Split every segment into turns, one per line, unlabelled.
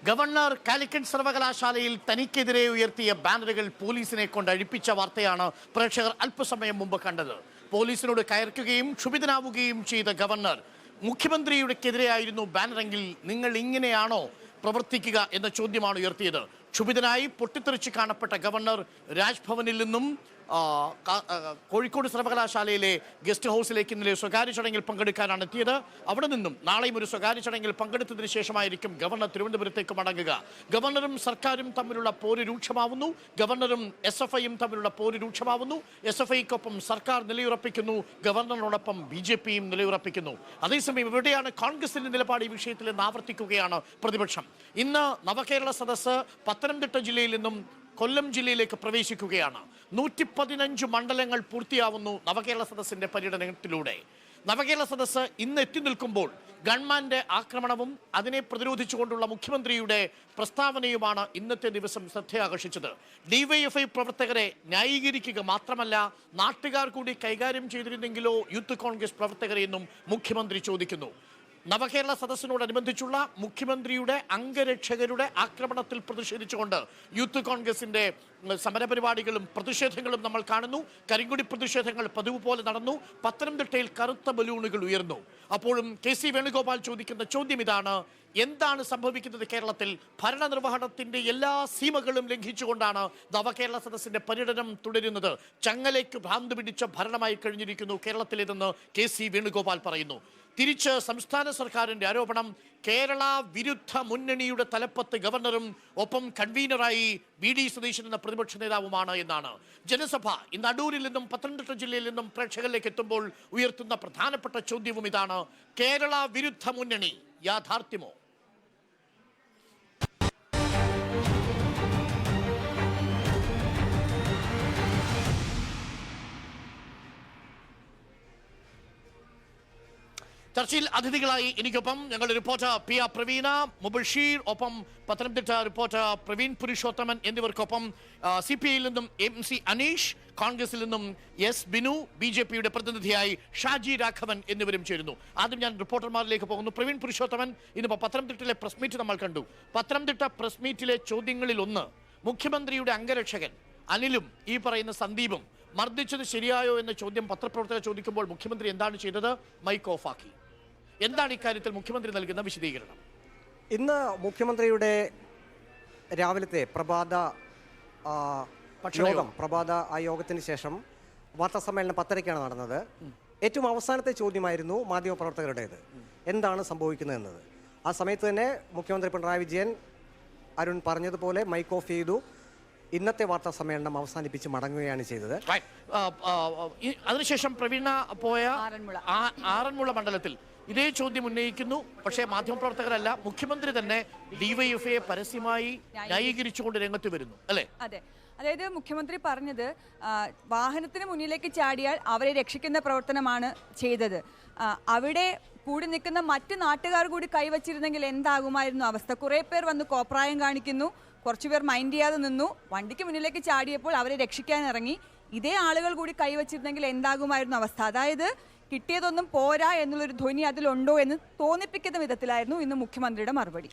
Governor Calicut സർവകലാശാലയിൽ തനിക്കെതിരെ ഉയർത്തിയ ബാനറുകൾ പോലീസിനെ കൊണ്ട് അഴിപ്പിച്ച വാർത്തയാണ് പ്രേക്ഷകർ അല്പസമയം മുമ്പ് കണ്ടത്. പോലീസിനോട് കയർക്കുകയും ക്ഷുഭിതനാവുകയും ചെയ്ത ഗവർണർ മുഖ്യമന്ത്രിയുടെക്കെതിരെയായിരുന്നു ബാനറെങ്കിൽ നിങ്ങൾ ഇങ്ങനെയാണോ പ്രവർത്തിക്കുക എന്ന ചോദ്യമാണ് ഉയർത്തിയത്. ക്ഷുഭിതനായി പൊട്ടിത്തെറിച്ച് കാണപ്പെട്ട ഗവർണർ രാജ്ഭവനിൽ നിന്നും കോഴിക്കോട് സർവകലാശാലയിലെ ഗസ്റ്റ് ഹൗസിലേക്ക് ഇന്നലെ സ്വകാര്യ ചടങ്ങിൽ പങ്കെടുക്കാനാണ് എത്തിയത്. അവിടെ നിന്നും നാളെയും ഒരു സ്വകാര്യ ചടങ്ങിൽ പങ്കെടുത്തതിന് ശേഷമായിരിക്കും ഗവർണർ തിരുവനന്തപുരത്തേക്ക് മടങ്ങുക. ഗവർണറും സർക്കാരും തമ്മിലുള്ള പോര് രൂക്ഷമാവുന്നു. ഗവർണറും SFIയും തമ്മിലുള്ള പോര് രൂക്ഷമാവുന്നു. SFIക്കൊപ്പം സർക്കാർ നിലയുറപ്പിക്കുന്നു, ഗവർണറിനോടൊപ്പം BJPയും നിലയുറപ്പിക്കുന്നു. അതേസമയം ഇവിടെയാണ് കോൺഗ്രസിന്റെ നിലപാട് ഈ വിഷയത്തിൽ നിന്ന് ആവർത്തിക്കുകയാണ് പ്രതിപക്ഷം. ഇന്ന് നവകേരള സദസ്സ് പത്തനംതിട്ട ജില്ലയിൽ നിന്നും കൊല്ലം ജില്ലയിലേക്ക് പ്രവേശിക്കുകയാണ്. 115 മണ്ഡലങ്ങൾ പൂർത്തിയാവുന്നു നവകേരള സദസ്സിന്റെ പര്യടനത്തിലൂടെ. നവകേരള സദസ്സ് ഇന്ന് എത്തി നിൽക്കുമ്പോൾ ഗവൺമെന്റ് ആക്രമണവും അതിനെ പ്രതിരോധിച്ചുകൊണ്ടുള്ള മുഖ്യമന്ത്രിയുടെ പ്രസ്താവനയുമാണ് ഇന്നത്തെ ദിവസം ശ്രദ്ധയാകർഷിച്ചത്. DYFI പ്രവർത്തകരെ ന്യായീകരിക്കുക മാത്രമല്ല, നാട്ടുകാർ കൂടി കൈകാര്യം ചെയ്തിരുന്നെങ്കിലോ യൂത്ത് കോൺഗ്രസ് പ്രവർത്തകരെ എന്നും മുഖ്യമന്ത്രി ചോദിക്കുന്നു. നവകേരള സദസ്സിനോടനുബന്ധിച്ചുള്ള മുഖ്യമന്ത്രിയുടെ അംഗരക്ഷകരുടെ ആക്രമണത്തിൽ പ്രതിഷേധിച്ചുകൊണ്ട് യൂത്ത് കോൺഗ്രസിന്റെ സമരപരിപാടികളും പ്രതിഷേധങ്ങളും നമ്മൾ കാണുന്നു. കരിങ്കൊടി പ്രതിഷേധങ്ങൾ പതിവ് പോലെ നടന്നു. പത്തനംതിട്ടയിൽ കറുത്ത ബലൂണുകൾ ഉയർന്നു. അപ്പോഴും KC വേണുഗോപാൽ ചോദിക്കുന്ന ചോദ്യം ഇതാണ്: എന്താണ് സംഭവിക്കുന്നത് കേരളത്തിൽ? ഭരണനിർവഹണത്തിന്റെ എല്ലാ സീമകളും ലംഘിച്ചുകൊണ്ടാണ് നവകേരള സദസ്സിന്റെ പര്യടനം തുടരുന്നത്. ചങ്ങലയ്ക്ക് ഭ്രാന്ത് പിടിച്ച ഭരണമായി കഴിഞ്ഞിരിക്കുന്നു കേരളത്തിലേതെന്ന് KC വേണുഗോപാൽ പറയുന്നു. തിരിച്ച് സംസ്ഥാന സർക്കാരിന്റെ ആരോപണം കേരള വിരുദ്ധ മുന്നണിയുടെ തലപ്പത്ത് ഗവർണറും ഒപ്പം കൺവീനറായി VD സതീശൻ എന്ന പ്രതിപക്ഷ നേതാവുമാണ് എന്നാണ്. ജനസഭ ഇന്ന് അടൂരിൽ നിന്നും പത്തനംതിട്ട ജില്ലയിൽ നിന്നും പ്രേക്ഷകരിലേക്ക് എത്തുമ്പോൾ ഉയർത്തുന്ന പ്രധാനപ്പെട്ട ചോദ്യവും ഇതാണ്: കേരള വിരുദ്ധ മുന്നണി യാഥാർത്ഥ്യമോ? ചർച്ചയിൽ അതിഥികളായി എനിക്കൊപ്പം ഞങ്ങളുടെ റിപ്പോർട്ടർ PR പ്രവീണ, മുബഷീർ, ഒപ്പം പത്തനംതിട്ട റിപ്പോർട്ടർ പ്രവീൺ പുരുഷോത്തമൻ എന്നിവർക്കൊപ്പം CPIയിൽ നിന്നും MC അനീഷ്, കോൺഗ്രസിൽ നിന്നും S ബിനു, BJPയുടെ പ്രതിനിധിയായി ഷാജി രാഘവൻ എന്നിവരും ചേരുന്നു. ആദ്യം ഞാൻ റിപ്പോർട്ടർമാരിലേക്ക് പോകുന്നു. പ്രവീൺ പുരുഷോത്തമൻ, ഇന്നിപ്പോൾ പത്തനംതിട്ടയിലെ പ്രസ് മീറ്റ് നമ്മൾ കണ്ടു. പത്തനംതിട്ട പ്രസ് മീറ്റിലെ ചോദ്യങ്ങളിൽ ഒന്ന്, മുഖ്യമന്ത്രിയുടെ അംഗരക്ഷകൻ അനിലും ഈ പറയുന്ന സന്ദീപും മർദ്ദിച്ചത് ശരിയായോ എന്ന ചോദ്യം പത്രപ്രവർത്തകർ ചോദിക്കുമ്പോൾ മുഖ്യമന്ത്രി എന്താണ് ചെയ്തത്? മൈക്ക് ഓഫാക്കി. എന്താണ് ഇക്കാര്യത്തിൽ മുഖ്യമന്ത്രി നൽകുന്ന വിശദീകരണം?
ഇന്ന് മുഖ്യമന്ത്രിയുടെ രാവിലത്തെ പ്രഭാത യോഗത്തിന് ശേഷം വാർത്താ സമ്മേളനം 10:30-ക്കാണ് നടന്നത്. ഏറ്റവും അവസാനത്തെ ചോദ്യമായിരുന്നു മാധ്യമപ്രവർത്തകരുടേത്, എന്താണ് സംഭവിക്കുന്നത് എന്നത്. ആ സമയത്ത് തന്നെ മുഖ്യമന്ത്രി പിണറായി വിജയൻ അരുൺ പറഞ്ഞതുപോലെ മൈക്ക് ഓഫ് ചെയ്തു. ഇന്നത്തെ വാർത്താ സമ്മേളനം അവസാനിപ്പിച്ച് മടങ്ങുകയാണ് ചെയ്തത്.
അതിനുശേഷം പ്രവീണ പോയ ആറന്മുള മണ്ഡലത്തിൽ ഇതേ ചോദ്യം ഉന്നയിക്കുന്നു. പക്ഷേ മാധ്യമപ്രവർത്തകരല്ല, മുഖ്യമന്ത്രി തന്നെ DYFIയെ പരസ്യമായി ന്യായീകരിച്ചുകൊണ്ട് രംഗത്ത് വരുന്നു, അല്ലേ?
അതെ, അതായത് മുഖ്യമന്ത്രി പറഞ്ഞത് വാഹനത്തിന് മുന്നിലേക്ക് ചാടിയാൽ അവരെ രക്ഷിക്കുന്ന പ്രവർത്തനമാണ് ചെയ്തത്. അവിടെ കൂടി നിൽക്കുന്ന മറ്റ് നാട്ടുകാർ കൂടി കൈവച്ചിരുന്നെങ്കിൽ എന്താകുമായിരുന്നു അവസ്ഥ? കുറേ പേർ വന്ന് കോപ്രായം കാണിക്കുന്നു, കുറച്ചുപേർ മൈൻഡ് ചെയ്യാതെ നിന്നു. വണ്ടിക്ക് മുന്നിലേക്ക് ചാടിയപ്പോൾ അവരെ രക്ഷിക്കാൻ ഇറങ്ങി. ഇതേ ആളുകൾ കൂടി കൈവച്ചിരുന്നെങ്കിൽ എന്താകുമായിരുന്നു അവസ്ഥ? അതായത് കിട്ടിയതൊന്നും പോരാ എന്നുള്ളൊരു ധ്വനി അതിലുണ്ടോ എന്ന് തോന്നിപ്പിക്കുന്ന വിധത്തിലായിരുന്നു ഇന്ന് മുഖ്യമന്ത്രിയുടെ മറുപടി.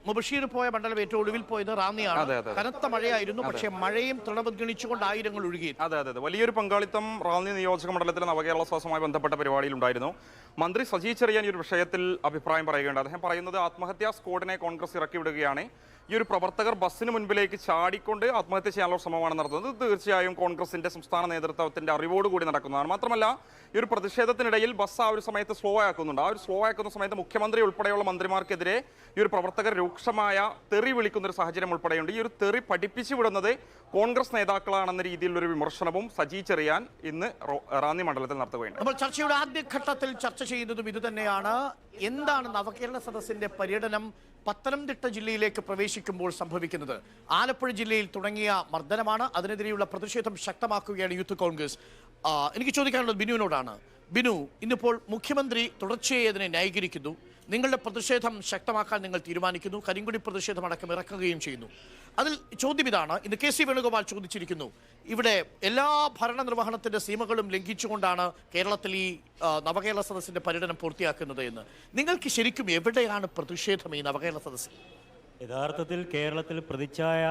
മുബഷീർ പോയ മണ്ഡലം ഏറ്റവും ഒടുവിൽ പോയത് റാന്നിയാണ്. കനത്ത മഴയായിരുന്നു, പക്ഷേ മഴയും തൃണവത്ഗണിച്ചുകൊണ്ട് ആയിരങ്ങൾ ഒഴുകി.
അതെ, വലിയൊരു പങ്കാളിത്തം റാന്നി നിയോജക മണ്ഡലത്തിലെ നവകേരള സദസ്സുമായി ബന്ധപ്പെട്ട പരിപാടിയിൽ ഉണ്ടായിരുന്നു. മന്ത്രി സജി ചെറിയാൻ ഈ ഒരു വിഷയത്തിൽ അഭിപ്രായം പറയുകയുണ്ട്. അദ്ദേഹം പറയുന്നത് ആത്മഹത്യാ സ്ക്വാഡിനെ കോൺഗ്രസ് ഇറക്കി വിടുകയാണ്. ഈ ഒരു പ്രവർത്തകർ ബസ്സിന് മുൻപിലേക്ക് ചാടിക്കൊണ്ട് ആത്മഹത്യ ചെയ്യാനുള്ള ശ്രമമാണ് നടത്തുന്നത്. തീർച്ചയായും കോൺഗ്രസിന്റെ സംസ്ഥാന നേതൃത്വത്തിന്റെ അറിവോടുകൂടി നടക്കുന്നതാണ്. മാത്രമല്ല, ഈ ഒരു പ്രതിഷേധത്തിനിടയിൽ ബസ് ആ ഒരു സമയത്ത് സ്ലോ ആക്കുന്നുണ്ട്. ആ ഒരു സ്ലോ ആക്കുന്ന സമയത്ത് മുഖ്യമന്ത്രി ഉൾപ്പെടെയുള്ള മന്ത്രിമാർക്കെതിരെ ഈ ഒരു പ്രവർത്തകർ രൂക്ഷമായ തെറി വിളിക്കുന്ന ഒരു സാഹചര്യം ഉൾപ്പെടെയുണ്ട്. ഈ ഒരു തെറി പഠിപ്പിച്ചു വിടുന്നത് കോൺഗ്രസ് നേതാക്കളാണെന്ന രീതിയിലുള്ളൊരു വിമർശനവും സജി ചെറിയാൻ ഇന്ന് റാന്നി മണ്ഡലത്തിൽ നടത്തുകയുണ്ട്.
നമ്മൾ ചർച്ചയുടെ ആദ്യഘട്ടത്തിൽ ചർച്ച ചെയ്യുന്നതും ഇത് തന്നെയാണ്. എന്താണ് നവകേരള സദസ്സിന്റെ പര്യടനം പത്തനംതിട്ട ജില്ലയിലേക്ക് പ്രവേശിക്കുമ്പോൾ സംഭവിക്കുന്നത്? ആലപ്പുഴ ജില്ലയിൽ തുടങ്ങിയ മർദ്ദനമാണ്, അതിനെതിരെയുള്ള പ്രതിഷേധം ശക്തമാക്കുകയാണ് യൂത്ത് കോൺഗ്രസ്. എനിക്ക് ചോദിക്കാനുള്ളത് ബിനുവിനോടാണ്. ബിനു, ഇന്നിപ്പോൾ മുഖ്യമന്ത്രി തുടർച്ചയായി അതിനെ ന്യായീകരിക്കുന്നു. നിങ്ങളുടെ പ്രതിഷേധം ശക്തമാക്കാൻ നിങ്ങൾ തീരുമാനിക്കുന്നു, കരിങ്കൊടി പ്രതിഷേധം അടക്കം ഇറക്കുകയും ചെയ്യുന്നു. അതിൽ ചോദ്യം ഇതാണ്, ഇന്ന് KC വേണുഗോപാൽ ചോദിച്ചിരിക്കുന്നു, ഇവിടെ എല്ലാ ഭരണനിർവഹണത്തിന്റെ സീമകളും ലംഘിച്ചുകൊണ്ടാണ് കേരളത്തിൽ ഈ നവകേരള സദസ്സിന്റെ പര്യടനം പൂർത്തിയാക്കുന്നത് എന്ന്. നിങ്ങൾക്ക് ശരിക്കും എവിടെയാണ് പ്രതിഷേധം ഈ നവകേരള സദസ്സിൽ?
യഥാർത്ഥത്തിൽ കേരളത്തിൽ പ്രതിച്ഛായ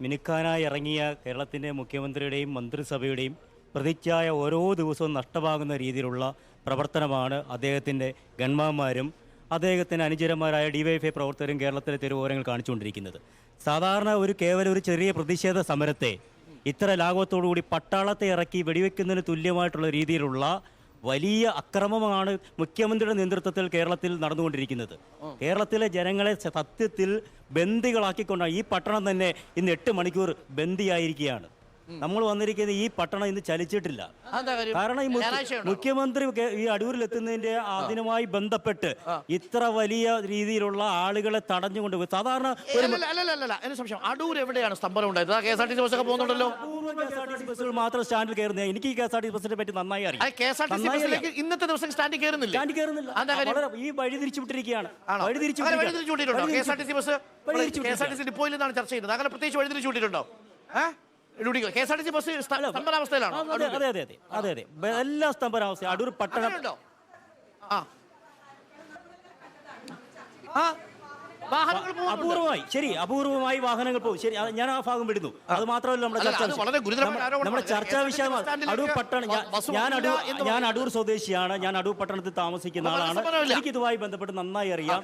മിനുക്കാനായി ഇറങ്ങിയ കേരളത്തിൻ്റെ മുഖ്യമന്ത്രിയുടെയും മന്ത്രിസഭയുടെയും പ്രതിച്ഛായ ഓരോ ദിവസവും നഷ്ടമാകുന്ന രീതിയിലുള്ള പ്രവർത്തനമാണ് അദ്ദേഹത്തിൻ്റെ ഗൺമാന്മാരും അദ്ദേഹത്തിന് അനുചരന്മാരായ ഡിവൈഎഫ്ഐ പ്രവർത്തകരും കേരളത്തിലെ തെരുവോരങ്ങൾ കാണിച്ചുകൊണ്ടിരിക്കുന്നത്. സാധാരണ കേവലം ഒരു ചെറിയ പ്രതിഷേധ സമരത്തെ ഇത്ര ലാഘവത്തോടുകൂടി പട്ടാളത്തെ ഇറക്കി വെടിവെക്കുന്നതിന് തുല്യമായിട്ടുള്ള രീതിയിലുള്ള വലിയ അക്രമമാണ് മുഖ്യമന്ത്രിയുടെ നേതൃത്വത്തിൽ കേരളത്തിൽ നടന്നുകൊണ്ടിരിക്കുന്നത്. കേരളത്തിലെ ജനങ്ങളെ സത്യത്തിൽ ബന്ദികളാക്കിക്കൊണ്ടാണ് ഈ പട്ടണം തന്നെ ഇന്ന് 8 മണിക്കൂർ ബന്ദിയായിരിക്കുകയാണ്. നമ്മൾ വന്നിരിക്കുന്നത് ഈ പട്ടണം ഇന്ന് ചലിച്ചിട്ടില്ല. കാരണം ഈ മുഖ്യമന്ത്രി ഈ അടൂരിൽ എത്തുന്നതിന്റെ അതിനുമായി ബന്ധപ്പെട്ട് ഇത്ര വലിയ രീതിയിലുള്ള ആളുകളെ തടഞ്ഞുകൊണ്ട് സാധാരണ
അടൂർ എവിടെയാണ് സ്തംഭനം ഉണ്ടായത്? KSRTC ബസ്സൊക്കെ പോകുന്നുണ്ടല്ലോ.
ബസ്സുകൾ മാത്രം സ്റ്റാൻഡിൽ കയറുന്നത്. എനിക്ക് ഈ KSRTC ബസ്സിനെ പറ്റി നന്നായി അറിയാം.
ഇന്നത്തെ ദിവസം സ്റ്റാൻഡിൽ കയറുന്നില്ല.
ഈ വഴി തിരിച്ചു വിട്ടിരിക്കുകയാണ്.
KSRTC ബസ് KSRTC ഡിപ്പോയിൽ നിന്നാണ് ചർച്ച ചെയ്യുന്നത്. അങ്ങനെ പ്രത്യേകിച്ച് വഴി തിരിച്ചു വിട്ടിട്ടുണ്ടോ? KSRTC bus സ്തംഭനാവസ്ഥയിലാണോ?
അതെ അതെ അതെ അതെ അതെ എല്ലാ സ്തംഭനാവസ്ഥ. അടൂർ പട്ടണം അപൂർവമായി ശരി അപൂർവമായി വാഹനങ്ങൾ പോകും. ശരി, ഞാൻ ആ ഭാഗം വിടുന്നു. അത് മാത്രമല്ല നമ്മുടെ ചർച്ചാ വിഷയമാണ് അടൂർ പട്ടണം. ഞാൻ അടൂർ സ്വദേശിയാണ്. ഞാൻ അടൂർ പട്ടണത്തിൽ താമസിക്കുന്ന ആളാണ്. എനിക്ക് ഇതുമായി ബന്ധപ്പെട്ട് നന്നായി അറിയാം.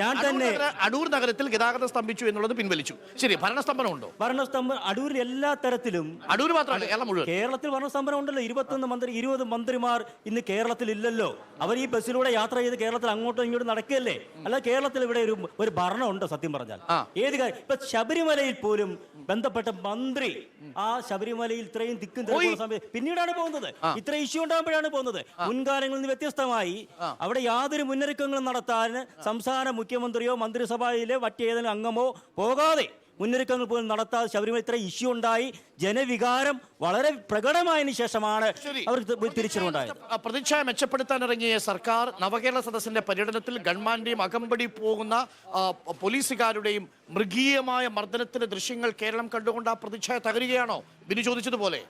ഞാൻ തന്നെ
അടൂർ നഗരത്തിൽ ഗതാഗതം സ്തംഭിച്ചു എന്നുള്ളത് പിൻവലിച്ചു. ശരി, ഭരണസ്തംഭനം ഉണ്ടോ?
ഭരണസ്തംഭനം അടൂരിൽ എല്ലാ തരത്തിലും.
അടൂർ മാത്രമല്ല
കേരളത്തിൽ ഭരണസ്തംഭനം ഉണ്ടല്ലോ. 20 മന്ത്രിമാർ ഇന്ന് കേരളത്തിൽ ഇല്ലല്ലോ. അവർ ഈ ബസ്സിലൂടെ യാത്ര ചെയ്ത് കേരളത്തിൽ അങ്ങോട്ടും ഇങ്ങോട്ടും നടക്കുകയല്ലേ. അല്ല, കേരളത്തിൽ ഇവിടെ ഒരു ഭരണം ഉണ്ടോ? സത്യം പറഞ്ഞാൽ ഏത് കാര്യം ഇപ്പൊ ശബരിമലയിൽ പോലും ബന്ധപ്പെട്ട മന്ത്രി ആ ശബരിമലയിൽ ഇത്രയും തിക്കും സമയം പിന്നീടാണ് പോകുന്നത്. ഇത്ര ഇഷ്യൂ ഉണ്ടാകുമ്പോഴാണ് പോകുന്നത്. മുൻകാലങ്ങളിൽ നിന്ന് വ്യത്യസ്തമായി അവിടെ യാതൊരു മുന്നൊരുക്കങ്ങളും നടത്താൻ സംസ്ഥാന മുഖ്യമന്ത്രിയോ മന്ത്രിസഭയിലെ മറ്റേതെങ്കിലും അംഗമോ പോകാതെ മുന്നൊരുക്കങ്ങൾ പോലും നടത്താതെ ശബരിമല ഇത്ര ഇഷ്യൂ ഉണ്ടായി. ജനവികാരം വളരെ പ്രകടമായതിനു ശേഷമാണ് അവർക്ക് തിരിച്ചറിവുണ്ടായത്.
പ്രതിച്ഛായ മെച്ചപ്പെടുത്താൻ ഇറങ്ങിയ സർക്കാർ നവകേരള സദസ്സിന്റെ പര്യടനത്തിൽ ഗവൺമെന്റിന്റെയും അകമ്പടി പോകുന്ന പോലീസുകാരുടെയും മൃഗീയമായ മർദ്ദനത്തിന്റെ ദൃശ്യങ്ങൾ കേരളം കണ്ടുകൊണ്ട് ആ പ്രതിച്ഛായ തകരുകയാണോ? ബിനു ചോദിച്ചതുപോലെ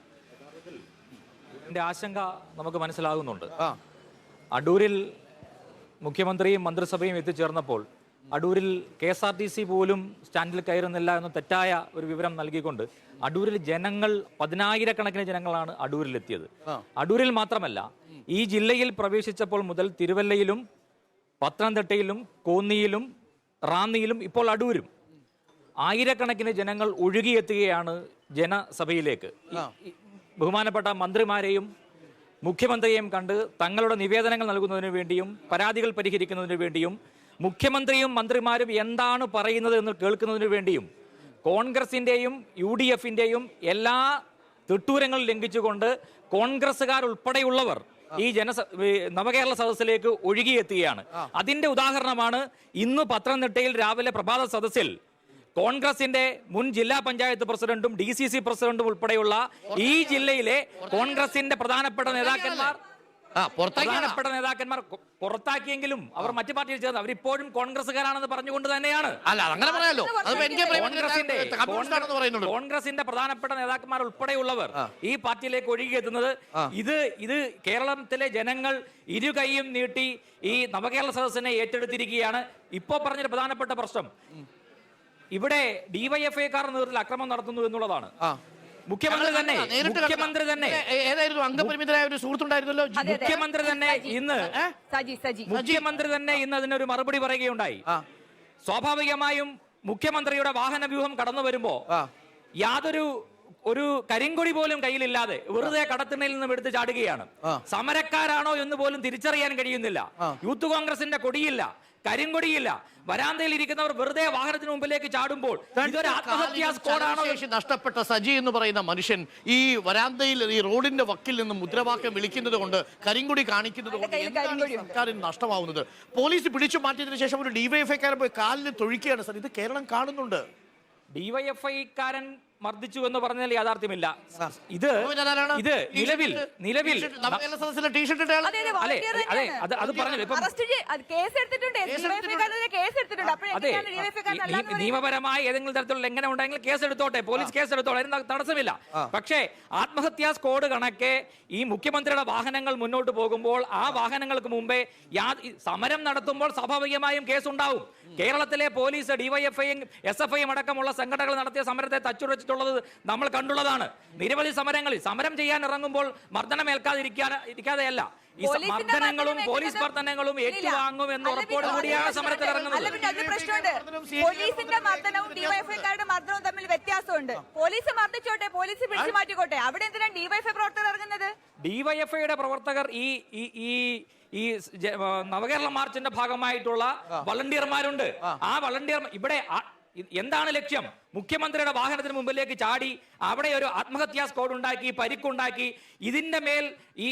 എന്റെ ആശങ്ക നമുക്ക് മനസ്സിലാകുന്നുണ്ട്. അടൂരിൽ മുഖ്യമന്ത്രിയും മന്ത്രിസഭയും എത്തിച്ചേർന്നപ്പോൾ അടൂരിൽ KSRTC പോലും സ്റ്റാൻഡിൽ കയറുന്നില്ല എന്ന തെറ്റായ ഒരു വിവരം നൽകിക്കൊണ്ട് അടൂരിൽ ജനങ്ങൾ 10,000-കണക്കിന് ജനങ്ങളാണ് അടൂരിലെത്തിയത്. അടൂരിൽ മാത്രമല്ല, ഈ ജില്ലയിൽ പ്രവേശിച്ചപ്പോൾ മുതൽ തിരുവല്ലയിലും പത്തനംതിട്ടയിലും കോന്നിയിലും റാന്നിയിലും ഇപ്പോൾ അടൂരും ആയിരക്കണക്കിന് ജനങ്ങൾ ഒഴുകിയെത്തുകയാണ് ജനസഭയിലേക്ക്. ബഹുമാനപ്പെട്ട മന്ത്രിമാരെയും മുഖ്യമന്ത്രിയെയും കണ്ട് തങ്ങളുടെ നിവേദനങ്ങൾ നൽകുന്നതിന് വേണ്ടിയും പരാതികൾ പരിഹരിക്കുന്നതിന് വേണ്ടിയും മുഖ്യമന്ത്രിയും മന്ത്രിമാരും എന്താണ് പറയുന്നത് എന്ന് കേൾക്കുന്നതിന് വേണ്ടിയും കോൺഗ്രസിൻ്റെയും UDF-ൻ്റെയും എല്ലാ തിട്ടൂരങ്ങൾ ലംഘിച്ചുകൊണ്ട് കോൺഗ്രസ്സുകാർ ഉൾപ്പെടെയുള്ളവർ ഈ നവകേരള സദസ്സിലേക്ക് ഒഴുകിയെത്തുകയാണ്. അതിന്റെ ഉദാഹരണമാണ് ഇന്ന് പത്തനംതിട്ടയിൽ രാവിലെ പ്രഭാത സദസ്സിൽ കോൺഗ്രസിന്റെ മുൻ ജില്ലാ പഞ്ചായത്ത് പ്രസിഡന്റും DCC പ്രസിഡന്റും ഉൾപ്പെടെയുള്ള ഈ ജില്ലയിലെ കോൺഗ്രസിന്റെ പ്രധാനപ്പെട്ട നേതാക്കന്മാർ പുറത്താക്കിയെങ്കിലും അവർ മറ്റു പാർട്ടിയിൽ ചേർന്ന് അവരിപ്പോഴും കോൺഗ്രസ്സുകാരാണെന്ന് പറഞ്ഞുകൊണ്ട് തന്നെയാണ്. കോൺഗ്രസിന്റെ പ്രധാനപ്പെട്ട നേതാക്കന്മാർ ഉൾപ്പെടെയുള്ളവർ ഈ പാർട്ടിയിലേക്ക് ഒഴുകിയെത്തുന്നത് ഇത് കേരളത്തിലെ ജനങ്ങൾ ഇരുകൈയും നീട്ടി ഈ നവകേരള സദസ്സിനെ ഏറ്റെടുത്തിരിക്കുകയാണ്. ഇപ്പോ പറഞ്ഞൊരു പ്രധാനപ്പെട്ട പ്രശ്നം ഇവിടെ DYFI-ക്കാർ നേതൃത്വത്തിൽ അക്രമം നടത്തുന്നു എന്നുള്ളതാണ്. മുഖ്യമന്ത്രി തന്നെ
ഏതായിരുന്നു അംഗപരിമിതരായ ഒരു സുഹൃത്തുണ്ടായിരുന്നല്ലോ.
മുഖ്യമന്ത്രി തന്നെ ഇന്ന് അതിനൊരു മറുപടി പറയുകയുണ്ടായി. സ്വാഭാവികമായും മുഖ്യമന്ത്രിയുടെ വാഹന വ്യൂഹം കടന്നു വരുമ്പോ ഒരു കരിങ്കൊടി പോലും കയ്യിലില്ലാതെ വെറുതെ കടത്തിണ്ണയിൽ നിന്നും എടുത്ത് ചാടുകയാണ്. സമരക്കാരാണോ എന്ന് പോലും തിരിച്ചറിയാൻ കഴിയുന്നില്ല. യൂത്ത് കോൺഗ്രസിന്റെ കൊടിയില്ല, കരിങ്കൊടിയില്ല. വരാന്തയിൽ ഇരിക്കുന്നവർ വെറുതെ വാഹനത്തിന് മുമ്പിലേക്ക് ചാടുമ്പോൾ ഇതൊരു ആത്മഹത്യാ സ്ക്വാഡാണോ?
നഷ്ടപ്പെട്ട സജി എന്ന് പറയുന്ന മനുഷ്യൻ ഈ വരാന്തയിൽ ഈ റോഡിന്റെ വക്കിൽ നിന്ന് മുദ്രാവാക്യം വിളിക്കുന്നത് കൊണ്ട്, കരിങ്കൊടി കാണിക്കുന്നത് കൊണ്ട് സർക്കാരിന് നഷ്ടമാവുന്നത്. പോലീസ് പിടിച്ചു മാറ്റിയതിനു ശേഷം ഒരു DYFI-കാരൻ പോയി കാലിൽ തൊഴിക്കുകയാണ്. സർ, ഇത് കേരളം കാണുന്നുണ്ട്.
DYFI-കാരൻ മർദ്ദിച്ചു എന്ന് പറഞ്ഞാൽ യാഥാർത്ഥ്യമില്ല. ഇത്
ആരാണ്?
നിലവിൽ
നവകേരള സദസ്സിലെ ടീഷർട്ട് ഇട്ടയാൾ?
അതെ, അതെ,
അല്ലെ
volunteer
അതെ
തന്നെയാണ്.
അത് പറഞ്ഞല്ലോ ഇപ്പം
കേസ് എടുത്തിട്ടുണ്ട്. കേസ് എടുത്തിട്ടുണ്ട്. അപ്പോൾ
അതെ
എന്തിനാണ് DYFI-കാരനല്ലാന്ന് പറയുന്നത്?
നിയമപരമായ ഏതെങ്കിലും തരത്തിലുള്ള ലംഘനം ഉണ്ടെങ്കിൽ കേസ് എടുത്തോട്ടെ, പോലീസ് കേസ് എടുത്തോട്ടെ, അതിന് തടസ്സമില്ല. പക്ഷേ ആത്മഹത്യാ സ്ക്വാഡ് കണക്കെ ഈ മുഖ്യമന്ത്രിയുടെ വാഹനങ്ങൾ മുന്നോട്ട് പോകുമ്പോൾ ആ വാഹനങ്ങൾക്ക് മുമ്പേ സമരം നടത്തുമ്പോൾ സ്വാഭാവികമായും കേസുണ്ടാവും. കേരളത്തിലെ പോലീസ് ഡിവൈഎഫ്ഐയും SFIയും അടക്കമുള്ള സംഘടനകൾ നടത്തിയ സമരത്തെ തച്ചുടച്ചിട്ടുള്ളത് നമ്മൾ കണ്ടുള്ളതാണ്. നിരവധി സമരങ്ങളിൽ സമരം ചെയ്യാൻ ഇറങ്ങുമ്പോൾ ഇരിക്കാതെയല്ല, ഈ മർദ്ദനങ്ങളും പോലീസ് മർദ്ദനങ്ങളും ഏറ്റുവാങ്ങും എന്ന ഉറപ്പോടുകൂടിയാണ് സമരത്തിൽ ഇറങ്ങുന്നത്.
പോലീസിന്റെ മർദ്ദനവും ഡിവൈഎഫ്ഐക്കാരുടെ മർദ്ദനവും തമ്മിൽ വ്യത്യാസമുണ്ട്. പോലീസ് മർദ്ദിച്ചോട്ടെ, പോലീസ് പിടിച്ചു മാറ്റിക്കോട്ടെ, അവിടെ എന്തിനാണ് ഡിവൈഎഫ്ഐ പ്രവർത്തകർ ഇറങ്ങുന്നത്?
ഡിവൈഎഫ്ഐയുടെ പ്രവർത്തകർ ഈ നവകേരള മാർച്ചിന്റെ ഭാഗമായിട്ടുള്ള വളണ്ടിയർമാരുണ്ട്. ആ വളണ്ടിയർ ഇവിടെ എന്താണ് ലക്ഷ്യം? മുഖ്യമന്ത്രിയുടെ വാഹനത്തിന് മുമ്പിലേക്ക് ചാടി അവിടെ ഒരു ആത്മഹത്യാ സ്ക്വാഡ് ഉണ്ടാക്കി, പരിക്കുണ്ടാക്കി, ഇതിന്റെ മേൽ ഈ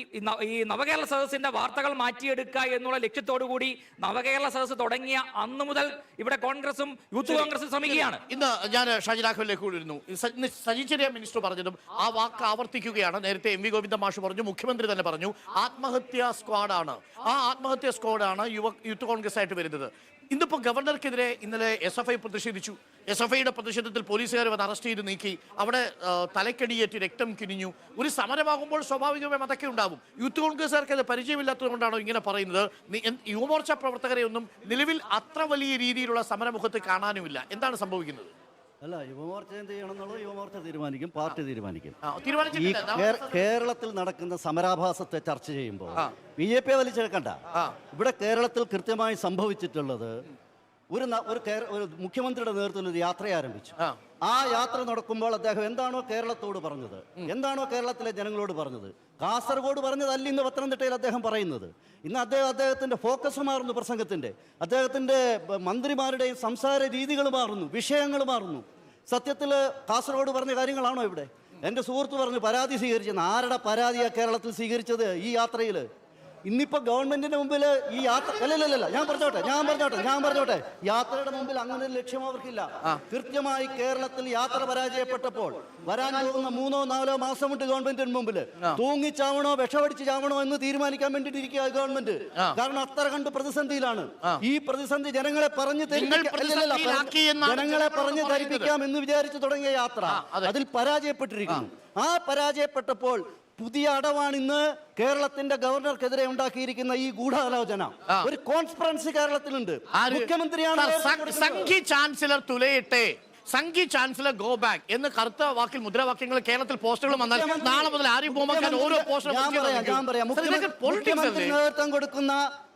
നവകേരള സദസ്സിന്റെ വാർത്തകൾ മാറ്റിയെടുക്കുക എന്നുള്ള ലക്ഷ്യത്തോടു കൂടി നവകേരള സദസ്സ് തുടങ്ങിയ അന്നു മുതൽ ഇവിടെ കോൺഗ്രസും യൂത്ത് കോൺഗ്രസും ശ്രമിക്കുകയാണ്.
ഇന്ന് ഞാൻ ഷാജി രാഘവനിലേക്ക് കൂടിയിരുന്നു. സജി ചെറിയാൻ മിനിസ്റ്റർ പറഞ്ഞതും ആ വാക്ക് ആവർത്തിക്കുകയാണ്. നേരത്തെ MV ഗോവിന്ദ മാഷ് പറഞ്ഞു, മുഖ്യമന്ത്രി തന്നെ പറഞ്ഞു, ആത്മഹത്യാ സ്ക്വാഡാണ്. ആ ആത്മഹത്യാ സ്ക്വാഡാണ് യൂത്ത് കോൺഗ്രസ് ആയിട്ട് വരുന്നത്. ഇന്നിപ്പോ ഗവർണർക്കെതിരെ ഇന്നലെ SFI പ്രതിഷേധിച്ചു. SFIയുടെ പ്രതിഷേധത്തിൽ പോലീസുകാർ വന്ന് അറസ്റ്റ് ചെയ്ത് നീക്കി. അവിടെ തലക്കടിയേറ്റ് രക്തം കിനിഞ്ഞു. ഒരു സമരമാകുമ്പോൾ സ്വാഭാവികമായും അതൊക്കെ ഉണ്ടാവും. യൂത്ത് കോൺഗ്രസ്സുകാർക്ക് അത് പരിചയമില്ലാത്തത് കൊണ്ടാണോ ഇങ്ങനെ പറയുന്നത്? യുവമോർച്ച പ്രവർത്തകരെ ഒന്നും നിലവിൽ അത്ര വലിയ രീതിയിലുള്ള സമരമുഖത്ത് കാണാനുമില്ല. എന്താണ് സംഭവിക്കുന്നത്?
അല്ല, യുവമോർച്ച എന്ത് ചെയ്യണമെന്നുള്ളത് യുവമോർച്ച തീരുമാനിക്കും, പാർട്ടി തീരുമാനിക്കും. ഈ
തീരുമാനിച്ചിട്ടില്ല.
കേരളത്തിൽ നടക്കുന്ന സമരാഭാസത്തെ ചർച്ച ചെയ്യുമ്പോൾ BJP വലിച്ചെടുക്കണ്ട. ഇവിടെ കേരളത്തിൽ കൃത്യമായി സംഭവിച്ചിട്ടുള്ളത് ഒരു മുഖ്യമന്ത്രിയുടെ നേതൃത്വത്തിൽ ഒരു യാത്ര ആരംഭിച്ചു. ആ യാത്ര നടക്കുമ്പോൾ അദ്ദേഹം എന്താണോ കേരളത്തോട് പറഞ്ഞത്, എന്താണോ കേരളത്തിലെ ജനങ്ങളോട് പറഞ്ഞത്, കാസർഗോഡ് പറഞ്ഞതല്ല ഇന്ന് പത്തനംതിട്ടയിൽ അദ്ദേഹം പറയുന്നത്. ഇന്ന് അദ്ദേഹത്തിന്റെ ഫോക്കസ് മാറുന്നു, പ്രസംഗത്തിന്റെ, അദ്ദേഹത്തിന്റെ മന്ത്രിമാരുടെയും സംസാര രീതികൾ മാറുന്നു, വിഷയങ്ങൾ മാറുന്നു. സത്യത്തിൽ കാസർഗോഡ് പറഞ്ഞ കാര്യങ്ങളാണോ ഇവിടെ? എൻ്റെ സുഹൃത്ത് പറഞ്ഞു പരാതി സ്വീകരിച്ചെന്ന്. ആരുടെ പരാതിയാണ് കേരളത്തിൽ സ്വീകരിച്ചത് ഈ യാത്രയിൽ? ഇന്നിപ്പോ ഗവൺമെന്റിന്റെ മുമ്പിൽ ഈ യാത്ര അല്ലല്ല, ഞാൻ പറഞ്ഞോട്ടെ യാത്രയുടെ മുമ്പിൽ അങ്ങനെ ഒരു ലക്ഷ്യം അവർക്കില്ല. കൃത്യമായി കേരളത്തിൽ യാത്ര പരാജയപ്പെട്ടപ്പോൾ വരാൻ പോകുന്ന 3-4 മാസമുണ്ട് ഗവൺമെന്റിന് മുമ്പിൽ. തൂങ്ങിച്ചാവണോ വിഷമടിച്ച് ചാവണോ എന്ന് തീരുമാനിക്കാൻ വേണ്ടിയിട്ടിരിക്കുക ഗവൺമെന്റ്. കാരണം അത്ര കണ്ട് പ്രതിസന്ധിയിലാണ്. ഈ പ്രതിസന്ധി ജനങ്ങളെ പറഞ്ഞ് ധരിപ്പിക്കാം എന്ന് വിചാരിച്ചു തുടങ്ങിയ യാത്ര അതിൽ പരാജയപ്പെട്ടിരിക്കുന്നു. ആ പരാജയപ്പെട്ടപ്പോൾ പുതിയ അടവാണ് ഇന്ന് കേരളത്തിന്റെ ഗവർണർക്കെതിരെ ഉണ്ടാക്കിയിരിക്കുന്ന ഈ ഗൂഢാലോചന. ഒരു കോൺസ്പിറൻസി കേരളത്തിലുണ്ട്. മുഖ്യമന്ത്രിയാണ്
സംഘി ചാൻസലർ തുലയിട്ടെ, സംഘി ചാൻസലർ ഗോ ബാക്ക് എന്ന് കറുത്ത വാക്കിൽ മുദ്രാവാക്യങ്ങൾ കേരളത്തിൽ പോസ്റ്ററുകൾ വന്നാൽ നാളെ മുതൽ ആരിഫ് മുഹമ്മദ് ഖാൻ ഓരോ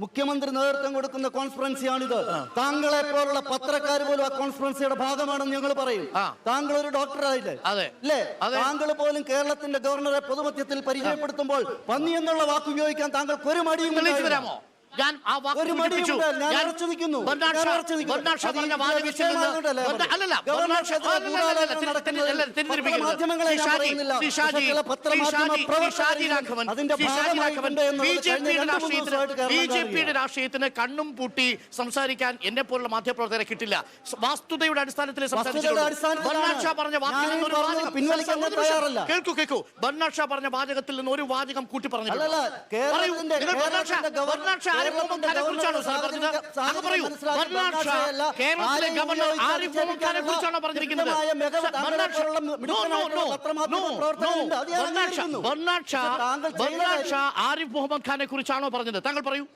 മുഖ്യമന്ത്രി നേതൃത്വം കൊടുക്കുന്ന കോൺഫറൻസിയാണിത്. താങ്കളെ പോലുള്ള പത്രക്കാർ പോലും ആ കോൺഫറൻസിയുടെ ഭാഗമാണെന്ന് ഞങ്ങൾ പറയും. താങ്കൾ ഒരു ഡോക്ടറായില്ലേ? അല്ലേ? താങ്കൾ പോലും കേരളത്തിന്റെ ഗവർണറെ പൊതുമധ്യത്തിൽ പരിചയപ്പെടുത്തുമ്പോൾ പന്നി എന്നുള്ള വാക്ക് ഉപയോഗിക്കാൻ താങ്കൾക്ക് ഒരു മടിയും
വരാമോ? ഞാൻ ആ വാക്ക് സൂചിപ്പിച്ചു. BJPയുടെ രാഷ്ട്രീയത്തിന് കണ്ണും പൂട്ടി സംസാരിക്കാൻ എന്നെ പോലുള്ള മാധ്യമപ്രവർത്തകരെ കിട്ടില്ല. വാസ്തുതയുടെ അടിസ്ഥാനത്തിൽ ബർണാഡ് ഷാ പറഞ്ഞ വാക്കിൽ നിന്ന് ഒരു വാചകം കേൾക്കൂ. ബർണാഡ് ഷാ പറഞ്ഞ വാചകത്തിൽ നിന്ന് ഒരു വാചകം കൂട്ടി പറഞ്ഞിട്ടുണ്ട്. ബർണാഡ് ഷാ കേരളത്തിലെ ഗവർണർ ആരിഫ് മുഹമ്മദ് ഖാനെ കുറിച്ചാണോ പറഞ്ഞിരിക്കുന്നത്? ബർണാഡ് ഷാ ആരിഫ് മുഹമ്മദ് ഖാനെ കുറിച്ചാണോ പറഞ്ഞത്? താങ്കൾ പറയൂ.